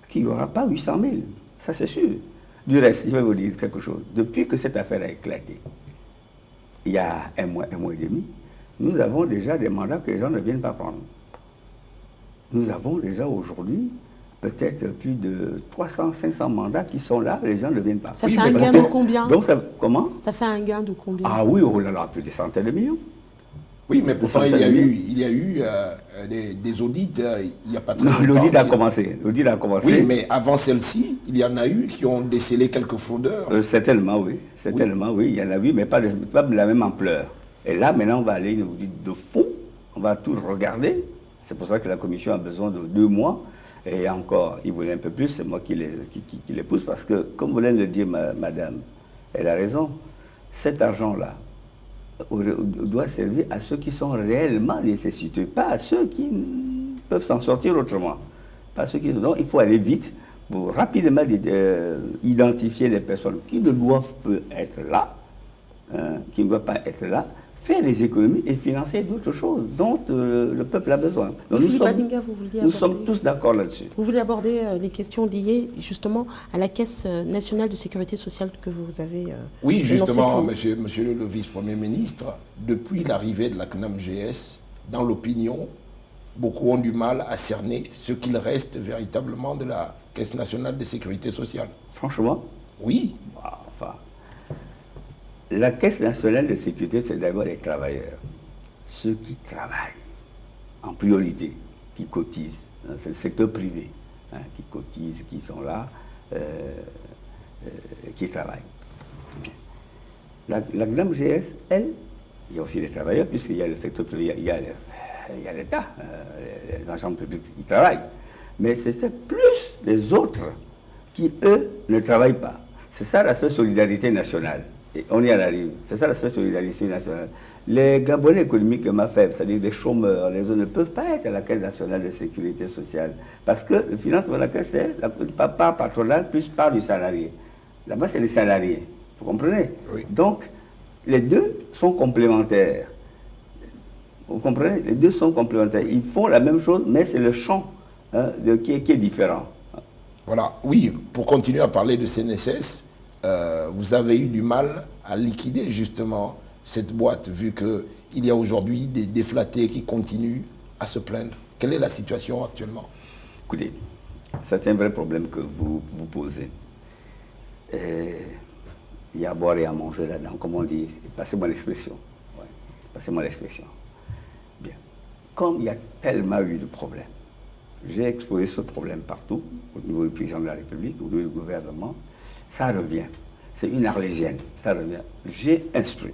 qu'il n'y aura pas 800 000. Ça, c'est sûr. Du reste, je vais vous dire quelque chose. Depuis que cette affaire a éclaté, il y a un mois et demi, nous avons déjà des mandats que les gens ne viennent pas prendre. Nous avons déjà aujourd'hui peut-être plus de 300, 500 mandats qui sont là, les gens ne viennent pas. Ça fait un gain de combien? Donc comment? Ça fait un gain de combien? Ah oui, oh là là, plus de centaines de millions. Oui, mais pourtant, il y a eu des audits il n'y a pas très longtemps. L'audit a commencé. L'audit a commencé. Oui, mais avant celle-ci, il y en a eu qui ont décelé quelques fraudeurs. Certainement, oui. Certainement, oui. Il y en a eu, mais pas de la même ampleur. Et là, maintenant, on va aller une audit de fond. On va tout regarder C'est pour ça que la commission a besoin de 2 mois. Et encore, il voulait un peu plus, c'est moi qui les pousse, parce que, comme vous l'avez dit, madame, elle a raison, cet argent-là doit servir à ceux qui sont réellement nécessiteux, pas à ceux qui peuvent s'en sortir autrement. Pas à ceux qui... Donc, il faut aller vite pour rapidement identifier les personnes qui ne doivent pas être là, qui ne doivent pas être là, faire des économies et financer d'autres choses dont le peuple a besoin. Donc nous sommes tous d'accord là-dessus. Vous voulez aborder les questions liées justement à la Caisse nationale de sécurité sociale que vous avez Oui, justement, monsieur le vice-premier ministre, depuis l'arrivée de la CNAM-GS, dans l'opinion, beaucoup ont du mal à cerner ce qu'il reste véritablement de la Caisse nationale de sécurité sociale. Franchement? Oui. Enfin, la Caisse nationale de sécurité, c'est d'abord les travailleurs. Ceux qui travaillent en priorité, qui cotisent. C'est le secteur privé qui cotise, qui sont là, qui travaillent. La GNAM-GS, elle, il y a aussi les travailleurs, puisqu'il y a le secteur privé, il y a l'État, les agents publics, ils travaillent. Mais c'est plus les autres qui, eux, ne travaillent pas. C'est ça l'aspect solidarité nationale. Et on y en arrive. C'est ça l'aspect solidarité nationale. Les Gabonais économiquement faibles, c'est-à-dire les chômeurs, les autres, ne peuvent pas être à la Caisse nationale de sécurité sociale. Parce que le financement de la Caisse, c'est pas patronal, plus par du salarié. Là-bas, c'est les salariés. Vous comprenez? Oui. Donc, les deux sont complémentaires. Vous comprenez? Les deux sont complémentaires. Ils font la même chose, mais c'est le champ qui est différent. Voilà. Oui, pour continuer à parler de CNSS, vous avez eu du mal à liquider justement cette boîte, vu qu'il y a aujourd'hui des déflatés qui continuent à se plaindre. Quelle est la situation actuellement? Écoutez, c'est un vrai problème que vous posez. Il y a à boire et à manger là-dedans, comme on dit. Passez-moi l'expression. Ouais. Passez-moi l'expression. Bien. Comme il y a tellement eu de problèmes, j'ai exposé ce problème partout, au niveau du président de la République, au niveau du gouvernement. Ça revient. C'est une arlésienne. Ça revient. J'ai instruit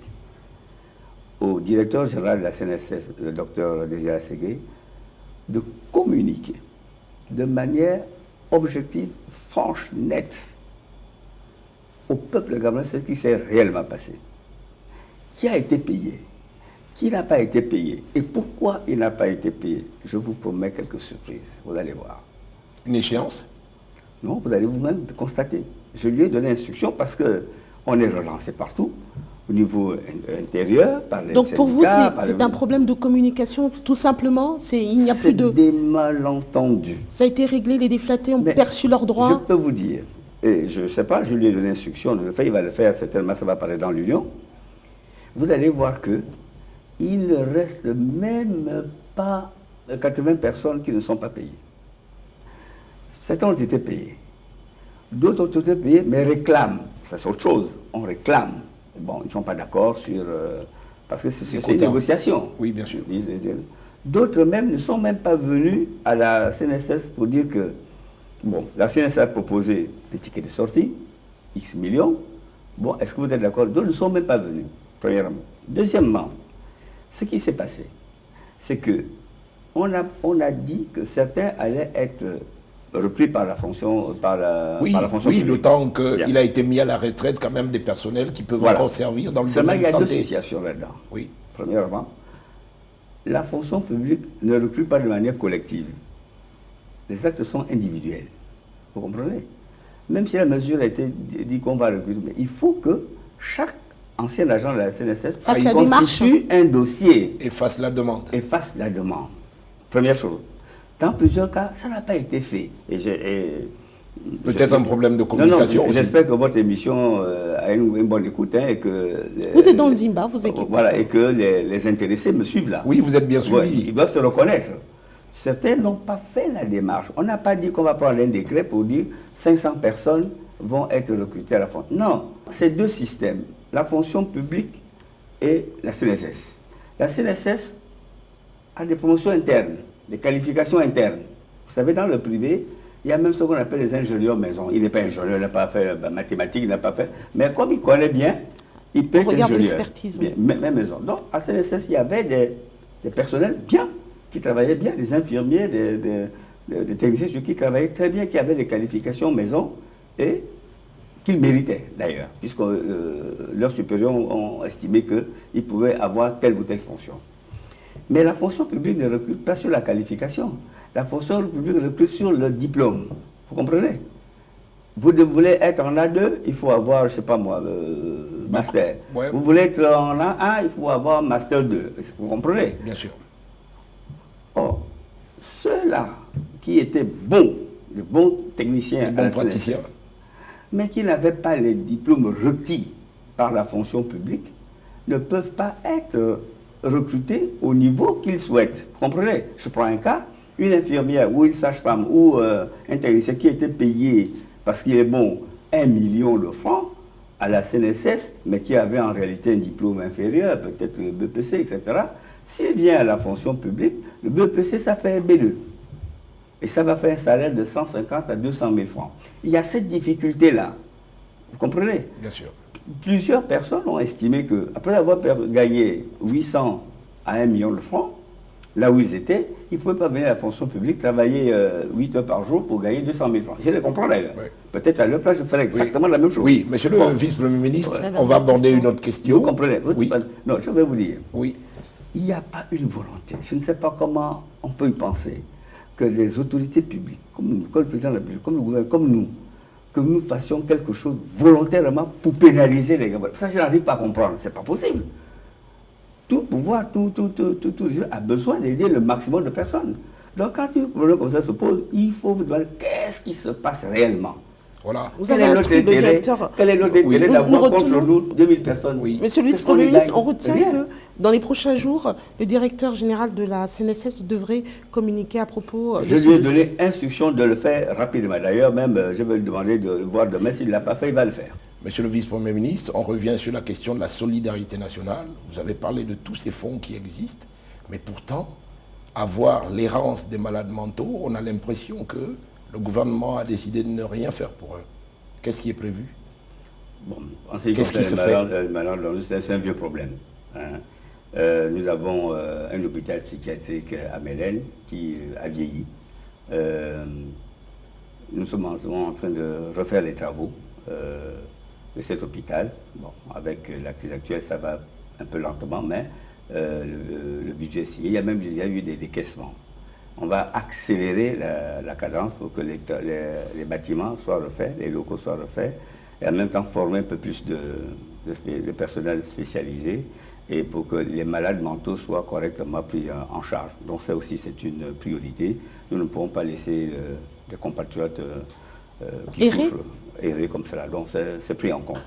au directeur général de la CNSS, le docteur Désiré Ségué, de communiquer de manière objective, franche, nette, au peuple gabonais ce qui s'est réellement passé. Qui a été payé? Qui n'a pas été payé? Et pourquoi il n'a pas été payé? Je vous promets quelques surprises. Vous allez voir. Une échéance? Non, vous allez vous-même constater. Je lui ai donné instruction parce qu'on est relancé partout, au niveau intérieur, par les Donc pour vous, syndicats, c'est un problème de communication, tout simplement? Il n'y a plus de... C'est des malentendus. Ça a été réglé, les déflatés ont perçu leurs droits? Je peux vous dire, et je ne sais pas, je lui ai donné l'instruction de le faire, il va le faire, certainement ça va parler dans l'Union. Vous allez voir que il ne reste même pas 80 personnes qui ne sont pas payées. Certains ont été payés. D'autres ont été payés, mais réclament. Ça, c'est autre chose. On réclame. Bon, ils ne sont pas d'accord sur... parce que c'est une négociation. Oui, bien sûr. D'autres même ne sont même pas venus à la CNSS pour dire que... Bon, la CNSS a proposé un ticket de sortie, X millions. Bon, est-ce que vous êtes d'accord? D'autres ne sont même pas venus, premièrement. Deuxièmement, ce qui s'est passé, c'est que on a dit que certains allaient être repris par la fonction, par la fonction oui, publique. D'autant qu'il a été mis à la retraite quand même des personnels qui peuvent encore servir dans le domaine de santé. Il y a deux situations là-dedans. Oui. Premièrement, la fonction publique ne recrute pas de manière collective. Les actes sont individuels. Vous comprenez? Même si la mesure a été dit qu'on va recruter, mais il faut que chaque ancien agent de la CNSS constitue un dossier. Et fasse la demande. Et fasse la demande. Première chose. Dans plusieurs cas, ça n'a pas été fait. Peut-être un problème de communication. Non, j'espère que votre émission a une bonne écoute. Et que vous êtes dans le Dimba, vous inquiétez. Voilà, et que les intéressés me suivent là. Oui, vous êtes bien suivi. Ouais, ils doivent se reconnaître. Certains n'ont pas fait la démarche. On n'a pas dit qu'on va prendre un décret pour dire 500 personnes vont être recrutées à la fonction. Non, c'est deux systèmes. La fonction publique et la CNSS. La CNSS a des promotions internes, des qualifications internes. Vous savez, dans le privé, il y a même ce qu'on appelle les ingénieurs maison. Il n'est pas ingénieur, il n'a pas fait mathématiques, il n'a pas fait... Mais comme il connaît bien, il peut être ingénieur. Regarde l'expertise. Même maison. Donc, à CNSS, il y avait des personnels bien qui travaillaient bien, des infirmiers, des techniciens qui travaillaient très bien, qui avaient des qualifications maison et qu'ils méritaient d'ailleurs, puisque leurs supérieurs ont estimé qu'ils pouvaient avoir telle ou telle fonction. Mais la fonction publique ne recrute pas sur la qualification. La fonction publique recrute sur le diplôme. Vous comprenez? Vous voulez être en A2, il faut avoir, je ne sais pas moi, master. Ouais. Vous voulez être en A1, il faut avoir master 2. Vous comprenez? Bien sûr. Or, ceux-là qui étaient bons, de bons techniciens, Bons praticiens, mais qui n'avaient pas les diplômes requis par la fonction publique, ne peuvent pas être recrutés au niveau qu'ils souhaitent. Vous comprenez? Je prends un cas, une infirmière ou une sage-femme ou un technicien qui était payé parce qu'il est bon 1 million de francs à la CNSS, mais qui avait en réalité un diplôme inférieur, peut-être le BPC, etc. S'il vient à la fonction publique, le BPC, ça fait B2. Et ça va faire un salaire de 150 à 200 000 francs. Il y a cette difficulté-là. Vous comprenez? bien sûr. Plusieurs personnes ont estimé qu'après avoir gagné 800 à 1 million de francs, là où ils étaient, ils ne pouvaient pas venir à la fonction publique, travailler 8 heures par jour pour gagner 200 000 francs. Je les comprends d'ailleurs. Oui. Peut-être à leur place, je ferais exactement la même chose. Oui, monsieur le Bon. vice-premier ministre, Ouais. on va aborder une autre question. Vous comprenez? Oui. Non, je vais vous dire. Oui, Il n'y a pas une volonté. Je ne sais pas comment on peut y penser que les autorités publiques, comme le président de la République, comme le gouvernement, comme nous, que nous fassions quelque chose volontairement pour pénaliser les Gabonais. Ça, je n'arrive pas à comprendre. Ce n'est pas possible. Tout pouvoir, tout a besoin d'aider le maximum de personnes. Donc, quand un problème comme ça se pose, il faut vous demander qu'est-ce qui se passe réellement. voilà. Vous Quel avez est notre instruit le intérêt, directeur. quel est notre Oui. intérêt Nous d'avoir contre retenons- nous 2000 personnes? Oui. Monsieur le Qu'est-ce qu'on vice-premier y ministre, gagne? on retient Rien. que dans les prochains jours, le directeur général de la CNSS devrait communiquer à propos de Je ce lui ai dossier. donné instruction de le faire rapidement. D'ailleurs, même, je vais lui demander de voir demain. S'il ne l'a pas fait, il va le faire. Monsieur le vice-premier ministre, on revient sur la question de la solidarité nationale. Vous avez parlé de tous ces fonds qui existent, mais pourtant, à voir l'errance des malades mentaux, on a l'impression que le gouvernement a décidé de ne rien faire pour eux. Qu'est-ce qui est prévu? Bon, en ce qui Qu'est-ce qui concerne se les malades, c'est un vieux problème. Hein. Nous avons un hôpital psychiatrique à Mélène qui a vieilli. Nous sommes en train de refaire les travaux de cet hôpital. Bon, avec la crise actuelle, ça va un peu lentement, mais le budget est signé. Il y a eu des décaissements. On va accélérer la cadence pour que les bâtiments soient refaits, les locaux soient refaits, et en même temps former un peu plus de personnel spécialisé et pour que les malades mentaux soient correctement pris en charge. Donc ça aussi, c'est une priorité. Nous ne pourrons pas laisser des compatriotes qui Errer. souffrent errer comme cela. Donc c'est pris en compte.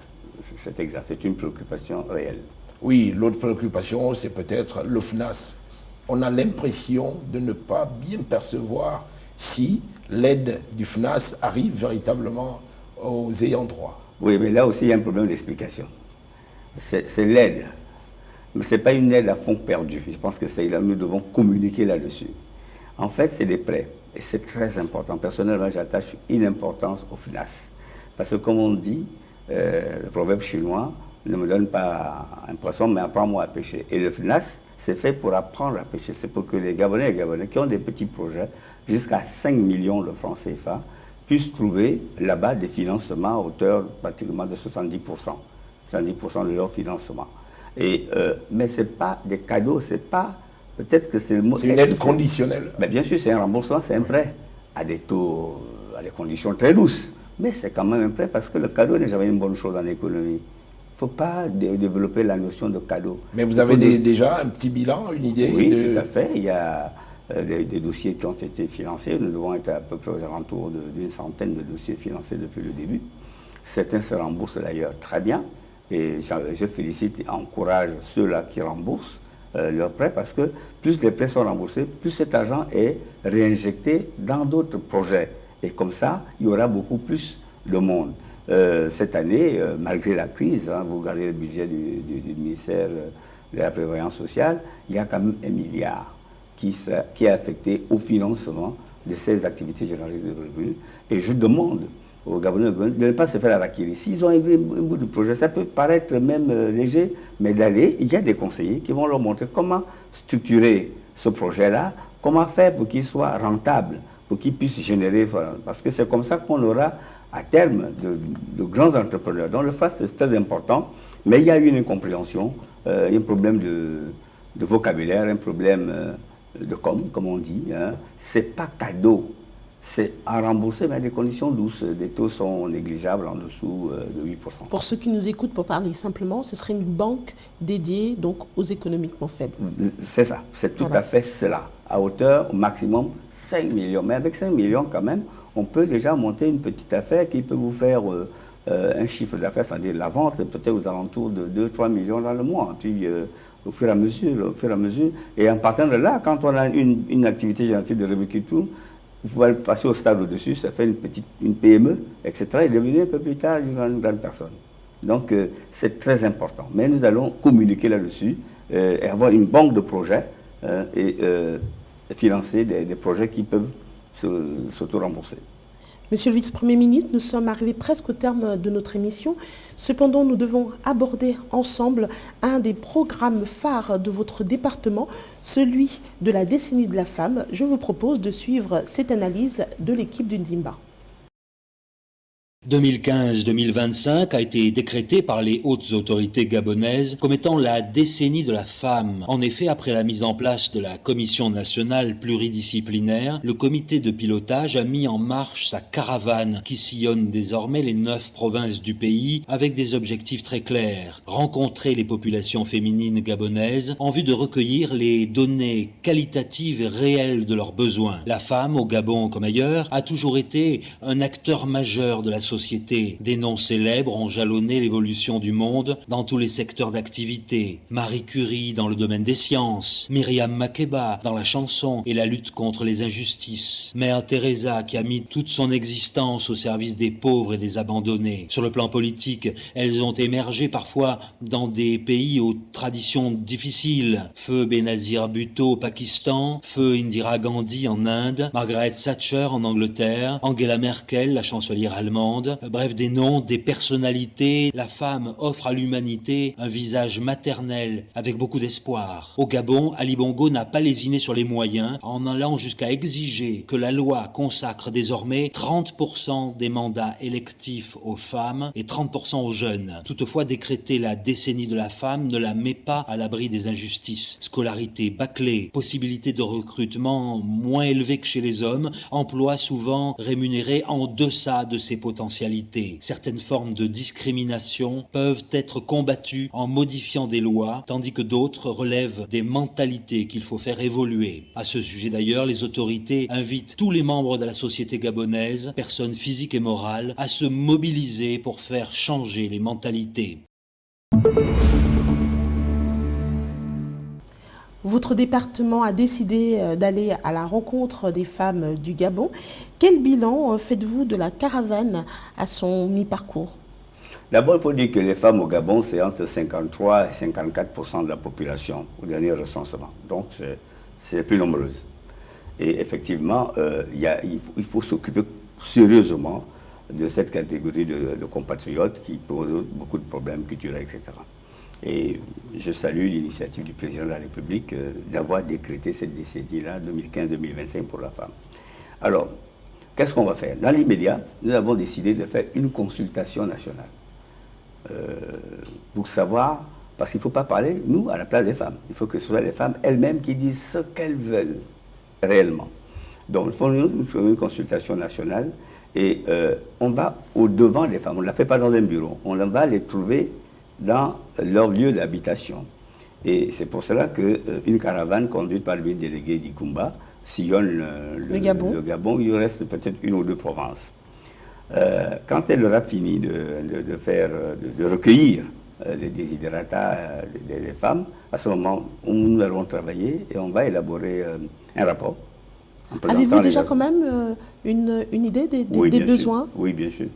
C'est exact. C'est une préoccupation réelle. Oui, l'autre préoccupation, c'est peut-être le FNAS. On a l'impression de ne pas bien percevoir si l'aide du FNAS arrive véritablement aux ayants droit. Oui, mais là aussi, il y a un problème d'explication. C'est l'aide. Mais ce n'est pas une aide à fond perdu. Je pense que là, nous devons communiquer là-dessus. En fait, c'est des prêts. Et c'est très important. Personnellement, j'attache une importance au FNAS. Parce que comme on dit, le proverbe chinois ne me donne pas un poisson, mais apprends-moi à pêcher. Et le FNAS, c'est fait pour apprendre à pêcher. C'est pour que les Gabonais et les Gabonais qui ont des petits projets, jusqu'à 5 millions de francs CFA, puissent trouver là-bas des financements à hauteur pratiquement de 70%. 70% de leur financement. Mais ce n'est pas des cadeaux, c'est pas... Peut-être que c'est le mot... C'est une aide conditionnelle. Mais bien sûr, c'est un remboursement, c'est un prêt à des taux, à des conditions très douces. Mais c'est quand même un prêt parce que le cadeau n'est jamais une bonne chose en économie. Il ne faut pas développer la notion de cadeau. Mais vous avez déjà un petit bilan, une idée? Oui, tout à fait. Il y a des dossiers qui ont été financés. Nous devons être à peu près aux alentours d'une centaine de dossiers financés depuis le début. Certains se remboursent d'ailleurs très bien. Et je félicite et encourage ceux-là qui remboursent leurs prêts parce que plus les prêts sont remboursés, plus cet argent est réinjecté dans d'autres projets. Et comme ça, il y aura beaucoup plus de monde. Cette année, malgré la crise, hein, vous regardez le budget du ministère de la Prévoyance sociale, il y a quand même 1 milliard qui est affecté au financement de ces activités généralistes de revenus. Et je demande aux Gabonais de ne pas se faire harakiri. S'ils ont un bout de projet, ça peut paraître même léger, mais d'aller, il y a des conseillers qui vont leur montrer comment structurer ce projet-là, comment faire pour qu'il soit rentable, pour qu'il puisse générer, parce que c'est comme ça qu'on aura à terme de grands entrepreneurs. Donc le FAST, c'est très important, mais il y a eu une incompréhension, un problème de vocabulaire, un problème de comme on dit. Hein. C'est pas cadeau, c'est à rembourser, mais à des conditions douces. Les taux sont négligeables, en dessous de 8%. Pour ceux qui nous écoutent, pour parler simplement, ce serait une banque dédiée donc aux économiquement faibles. C'est ça, c'est tout à fait cela. À hauteur, au maximum, 5 millions. Mais avec 5 millions, quand même, on peut déjà monter une petite affaire qui peut vous faire un chiffre d'affaires, c'est-à-dire la vente, peut-être aux alentours de 2-3 millions dans le mois. Puis, au fur et à mesure, et en partant de là, quand on a une activité génératrice de revenus qui tourne, vous pouvez passer au stade au-dessus, ça fait une PME, etc., et devenir un peu plus tard une grande personne. Donc, c'est très important. Mais nous allons communiquer là-dessus et avoir une banque de projets et financer des projets qui peuvent s'auto-rembourser. Monsieur le vice-premier ministre, nous sommes arrivés presque au terme de notre émission. Cependant, nous devons aborder ensemble un des programmes phares de votre département, celui de la décennie de la femme. Je vous propose de suivre cette analyse de l'équipe du Ndimba. 2015-2025 a été décrété par les hautes autorités gabonaises comme étant la décennie de la femme. En effet, après la mise en place de la Commission nationale pluridisciplinaire, le comité de pilotage a mis en marche sa caravane qui sillonne désormais les 9 provinces du pays avec des objectifs très clairs. Rencontrer les populations féminines gabonaises en vue de recueillir les données qualitatives et réelles de leurs besoins. La femme, au Gabon comme ailleurs, a toujours été un acteur majeur de la société. Des noms célèbres ont jalonné l'évolution du monde dans tous les secteurs d'activité. Marie Curie dans le domaine des sciences, Myriam Makeba dans la chanson et la lutte contre les injustices, Mère Teresa qui a mis toute son existence au service des pauvres et des abandonnés. Sur le plan politique, elles ont émergé parfois dans des pays aux traditions difficiles. Feu Benazir Bhutto au Pakistan, feu Indira Gandhi en Inde, Margaret Thatcher en Angleterre, Angela Merkel, la chancelière allemande. Bref, des noms, des personnalités. La femme offre à l'humanité un visage maternel avec beaucoup d'espoir. Au Gabon, Ali Bongo n'a pas lésiné sur les moyens en allant jusqu'à exiger que la loi consacre désormais 30% des mandats électifs aux femmes et 30% aux jeunes. Toutefois, décréter la décennie de la femme ne la met pas à l'abri des injustices. Scolarité bâclée, possibilité de recrutement moins élevée que chez les hommes, emploi souvent rémunéré en deçà de ses potentialités. Certaines formes de discrimination peuvent être combattues en modifiant des lois, tandis que d'autres relèvent des mentalités qu'il faut faire évoluer. À ce sujet d'ailleurs, les autorités invitent tous les membres de la société gabonaise, personnes physiques et morales, à se mobiliser pour faire changer les mentalités. Votre département a décidé d'aller à la rencontre des femmes du Gabon. Quel bilan faites-vous de la caravane à son mi-parcours? D'abord, il faut dire que les femmes au Gabon, c'est entre 53 et 54% de la population au dernier recensement. Donc, c'est les plus nombreuses. Et effectivement, il faut s'occuper sérieusement de cette catégorie de compatriotes qui posent beaucoup de problèmes culturels, etc. Et je salue l'initiative du président de la République d'avoir décrété cette décennie-là, 2015-2025, pour la femme. Alors, qu'est-ce qu'on va faire? Dans l'immédiat, nous avons décidé de faire une consultation nationale pour savoir, parce qu'il ne faut pas parler, nous, à la place des femmes. Il faut que ce soit les femmes elles-mêmes qui disent ce qu'elles veulent réellement. Donc, nous faisons une consultation nationale et on va au-devant des femmes. On ne la fait pas dans un bureau. On va les trouver dans leur lieu d'habitation. Et c'est pour cela qu'une caravane conduite par le délégué d'Ikumba sillonne le Gabon. Il reste peut-être une ou deux provinces. Quand elle aura fini de recueillir les desiderata des femmes, à ce moment, nous allons travailler et on va élaborer un rapport. Avez-vous déjà quand même une idée des besoins? Oui, bien sûr.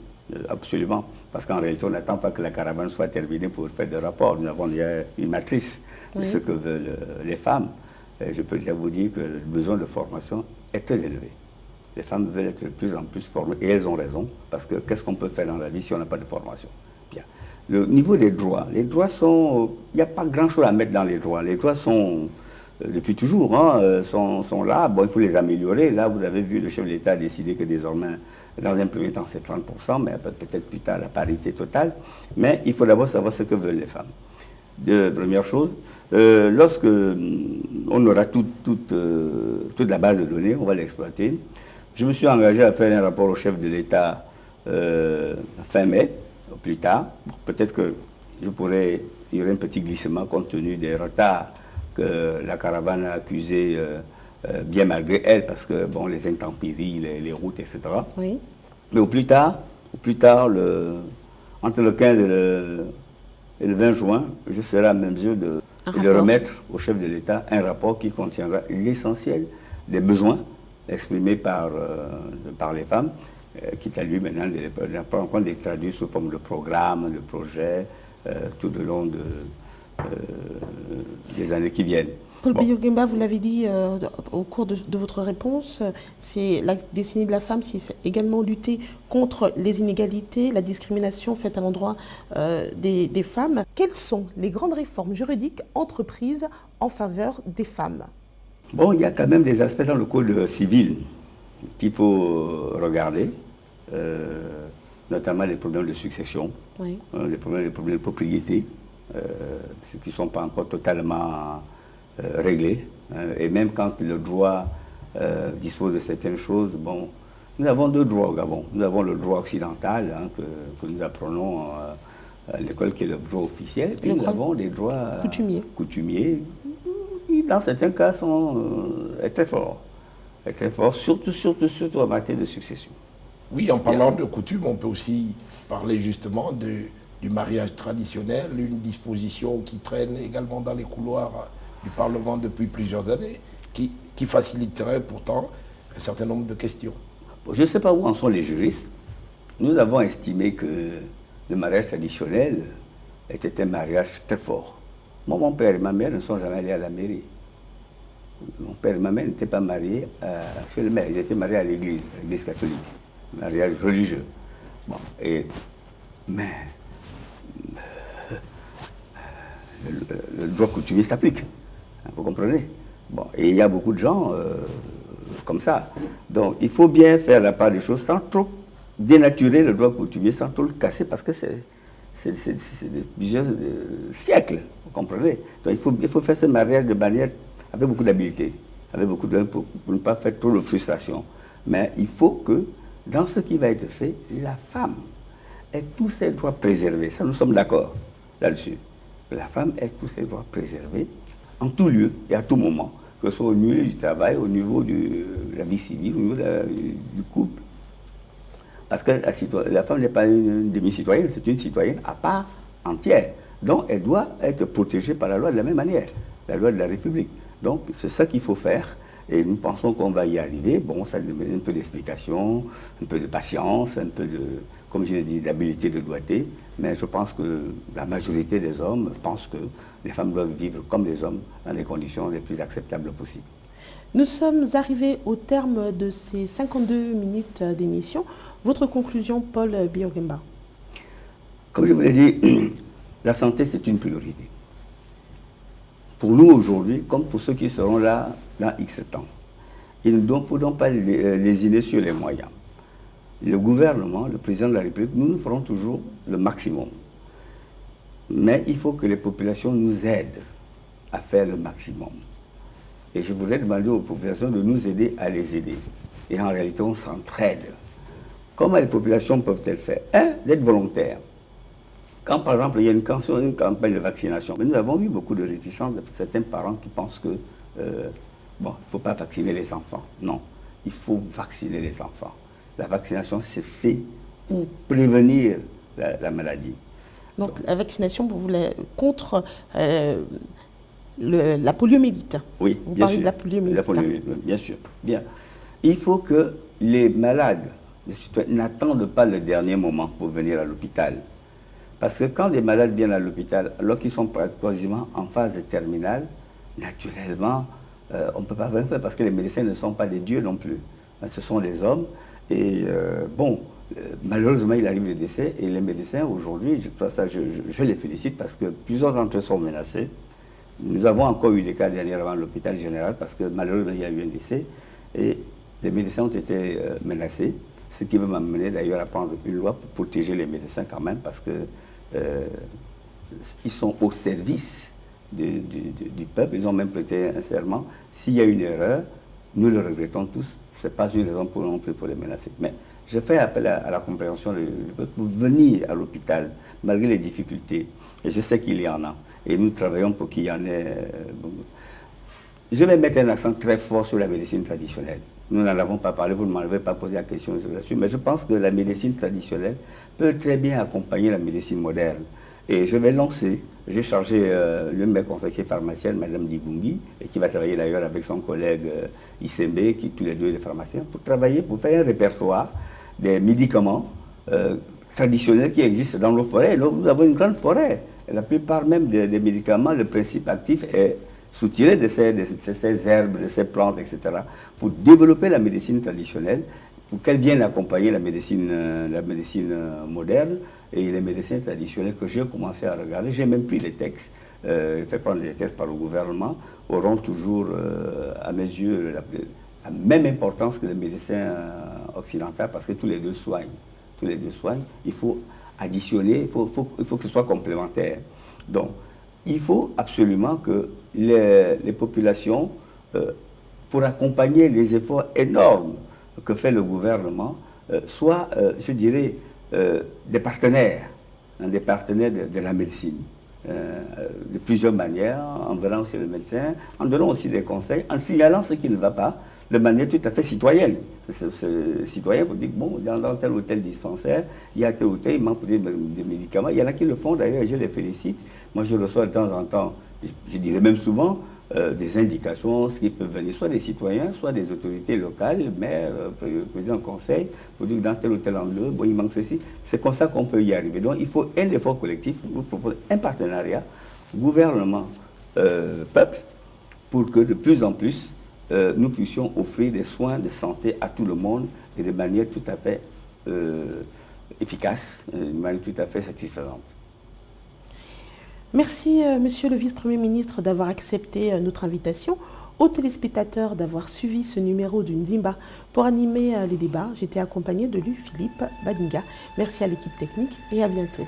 Absolument. Parce qu'en réalité, on n'attend pas que la caravane soit terminée pour faire des rapports. Nous avons déjà une matrice de ce que veulent les femmes. Et je peux déjà vous dire que le besoin de formation est très élevé. Les femmes veulent être de plus en plus formées, et elles ont raison, parce que qu'est-ce qu'on peut faire dans la vie si on n'a pas de formation? Bien. Le niveau des droits, les droits sont... Il n'y a pas grand-chose à mettre dans les droits. Les droits sont depuis toujours, hein, sont là. Bon, il faut les améliorer. Là, vous avez vu, le chef de l'État a décidé que désormais, dans un premier temps, c'est 30%, mais peut-être plus tard, la parité totale. Mais il faut d'abord savoir ce que veulent les femmes. Première chose, lorsque on aura toute la base de données, on va l'exploiter. Je me suis engagé à faire un rapport au chef de l'État fin mai, ou plus tard. Bon, peut-être que il y aurait un petit glissement compte tenu des retards que la caravane a accusé, bien malgré elle, parce que bon, les intempéries, les routes, etc. Oui. Mais au plus tard, entre le 15 et le 20 juin, je serai à mesure de remettre au chef de l'État un rapport qui contiendra l'essentiel des besoins exprimés par les femmes, quitte à lui maintenant de prendre en compte, de les traduire sous forme de programmes, de projets, tout au long des années qui viennent. Paul Biya-Oguemba, vous l'avez dit au cours de votre réponse, c'est la décennie de la femme, c'est également lutter contre les inégalités, la discrimination faite à l'endroit des femmes. Quelles sont les grandes réformes juridiques entreprises en faveur des femmes? Bon, il y a quand même des aspects dans le code civil qu'il faut regarder, notamment les problèmes de succession, oui. Les problèmes de propriété, ceux qui ne sont pas encore totalement réglés. Et même quand le droit dispose de certaines choses, bon, nous avons deux droits au Gabon. Nous avons le droit occidental, hein, que nous apprenons à l'école, qui est le droit officiel, et puis nous avons des droits coutumiers qui, dans certains cas, est très fort. Est très fort, surtout en matière de succession. Oui, en parlant de coutume, on peut aussi parler justement du mariage traditionnel, une disposition qui traîne également dans les couloirs du Parlement depuis plusieurs années, qui faciliterait pourtant un certain nombre de questions. Je ne sais pas où en sont les juristes. Nous avons estimé que le mariage traditionnel était un mariage très fort. Moi, mon père et ma mère ne sont jamais allés à la mairie. Mon père et ma mère n'étaient pas mariés chez le maire, ils étaient mariés à l'église catholique, mariage religieux. Bon, mais le droit coutumier s'applique, vous comprenez? Bon, et il y a beaucoup de gens comme ça. Donc il faut bien faire la part des choses sans trop dénaturer le droit coutumier, sans trop le casser, parce que c'est plusieurs siècles, vous comprenez? Donc il faut faire ce mariage de manière avec beaucoup d'habileté, pour ne pas faire trop de frustration. Mais il faut que, dans ce qui va être fait, la femme ait tous ses droits préservés. Ça, nous sommes d'accord là-dessus. La femme ait tous ses droits préservés en tout lieu et à tout moment, que ce soit au niveau du travail, au niveau de la vie civile, au niveau du couple. Parce que la femme n'est pas une demi-citoyenne, c'est une citoyenne à part entière. Donc elle doit être protégée par la loi de la même manière, la loi de la République. Donc c'est ça qu'il faut faire et nous pensons qu'on va y arriver. Bon, ça demande un peu d'explication, un peu de patience, un peu de, comme je l'ai dit, d'habilité, de doigté. Mais je pense que la majorité des hommes pensent que les femmes doivent vivre comme les hommes dans les conditions les plus acceptables possibles. Nous sommes arrivés au terme de ces 52 minutes d'émission. Votre conclusion, Paul Biya-Oguemba? Comme je vous l'ai dit, la santé, c'est une priorité. Pour nous aujourd'hui, comme pour ceux qui seront là dans X temps, il ne faut donc pas lésiner sur les moyens. Le gouvernement, le président de la République, nous ferons toujours le maximum. Mais il faut que les populations nous aident à faire le maximum. Et je voudrais demander aux populations de nous aider à les aider. Et en réalité, on s'entraide. Comment les populations peuvent-elles faire? D'être volontaires. Quand, par exemple, il y a une campagne de vaccination, mais nous avons vu beaucoup de réticences de certains parents qui pensent que, il ne faut pas vacciner les enfants. Non, il faut vacciner les enfants. La vaccination, c'est fait pour prévenir la maladie. Donc la vaccination contre la poliomyélite. Oui, vous bien parlez sûr. De la poliomyélite. La poliomyélite, bien sûr. Bien. Il faut que les malades, les citoyens, n'attendent pas le dernier moment pour venir à l'hôpital. Parce que quand des malades viennent à l'hôpital, alors qu'ils sont quasiment en phase terminale, naturellement, on ne peut pas rien faire parce que les médecins ne sont pas des dieux non plus. Ce sont des hommes. Et malheureusement, il arrive des décès. Et les médecins, aujourd'hui, je les félicite parce que plusieurs d'entre eux sont menacés. Nous avons encore eu des cas dernièrement à l'hôpital général parce que malheureusement il y a eu un décès et les médecins ont été menacés, ce qui va m'amener d'ailleurs à prendre une loi pour protéger les médecins quand même parce que ils sont au service du peuple, ils ont même prêté un serment. S'il y a une erreur, nous le regrettons tous, ce n'est pas une raison pour non plus pour les menacer. Mais je fais appel à la compréhension du peuple pour venir à l'hôpital, malgré les difficultés. Et je sais qu'il y en a. Et nous travaillons pour qu'il y en ait. Je vais mettre un accent très fort sur la médecine traditionnelle. Nous n'en avons pas parlé, vous ne m'avez pas posé la question là-dessus, mais je pense que la médecine traditionnelle peut très bien accompagner la médecine moderne. Et je vais lancer, j'ai chargé l'une de mes conseillers pharmaciennes, Mme Digungi, et qui va travailler d'ailleurs avec son collègue Isembe, qui tous les deux des pharmaciens, pour travailler, pour faire un répertoire des médicaments traditionnels qui existent dans nos forêts. Nous avons une grande forêt. Et la plupart même des médicaments, le principe actif est soutiré de ces herbes, de ces plantes, etc., pour développer la médecine traditionnelle, pour qu'elle vienne accompagner la médecine moderne et les médecins traditionnels que j'ai commencé à regarder. J'ai même pris les textes, fait prendre les textes par le gouvernement, auront toujours, à mes yeux, la même importance que les médecins occidentaux, parce que tous les deux soignent. Tous les deux soignent. Il faut additionner, il faut que ce soit complémentaire. Donc, il faut absolument que les populations, pour accompagner les efforts énormes que fait le gouvernement, soient, je dirais, des partenaires de la médecine, de plusieurs manières, en venant aussi le médecin, en donnant aussi des conseils, en signalant ce qui ne va pas, de manière tout à fait citoyenne. Citoyen pour dire, bon, dans tel ou tel dispensaire, il y a tel ou tel, il manque des médicaments. Il y en a qui le font d'ailleurs, je les félicite. Moi, je reçois de temps en temps, je dirais même souvent, des indications, ce qui peut venir soit des citoyens, soit des autorités locales, maires, président du conseil, pour dire que dans tel ou tel endroit, bon, il manque ceci. C'est comme ça qu'on peut y arriver. Donc, il faut un effort collectif. Nous proposons un partenariat, gouvernement, peuple, pour que de plus en plus, nous puissions offrir des soins de santé à tout le monde et de manière tout à fait efficace, de manière tout à fait satisfaisante. Merci, Monsieur le Vice-Premier ministre, d'avoir accepté notre invitation. Aux téléspectateurs d'avoir suivi ce numéro du Ndimba pour animer les débats. J'étais accompagnée de lui, Philippe Badinga. Merci à l'équipe technique et à bientôt.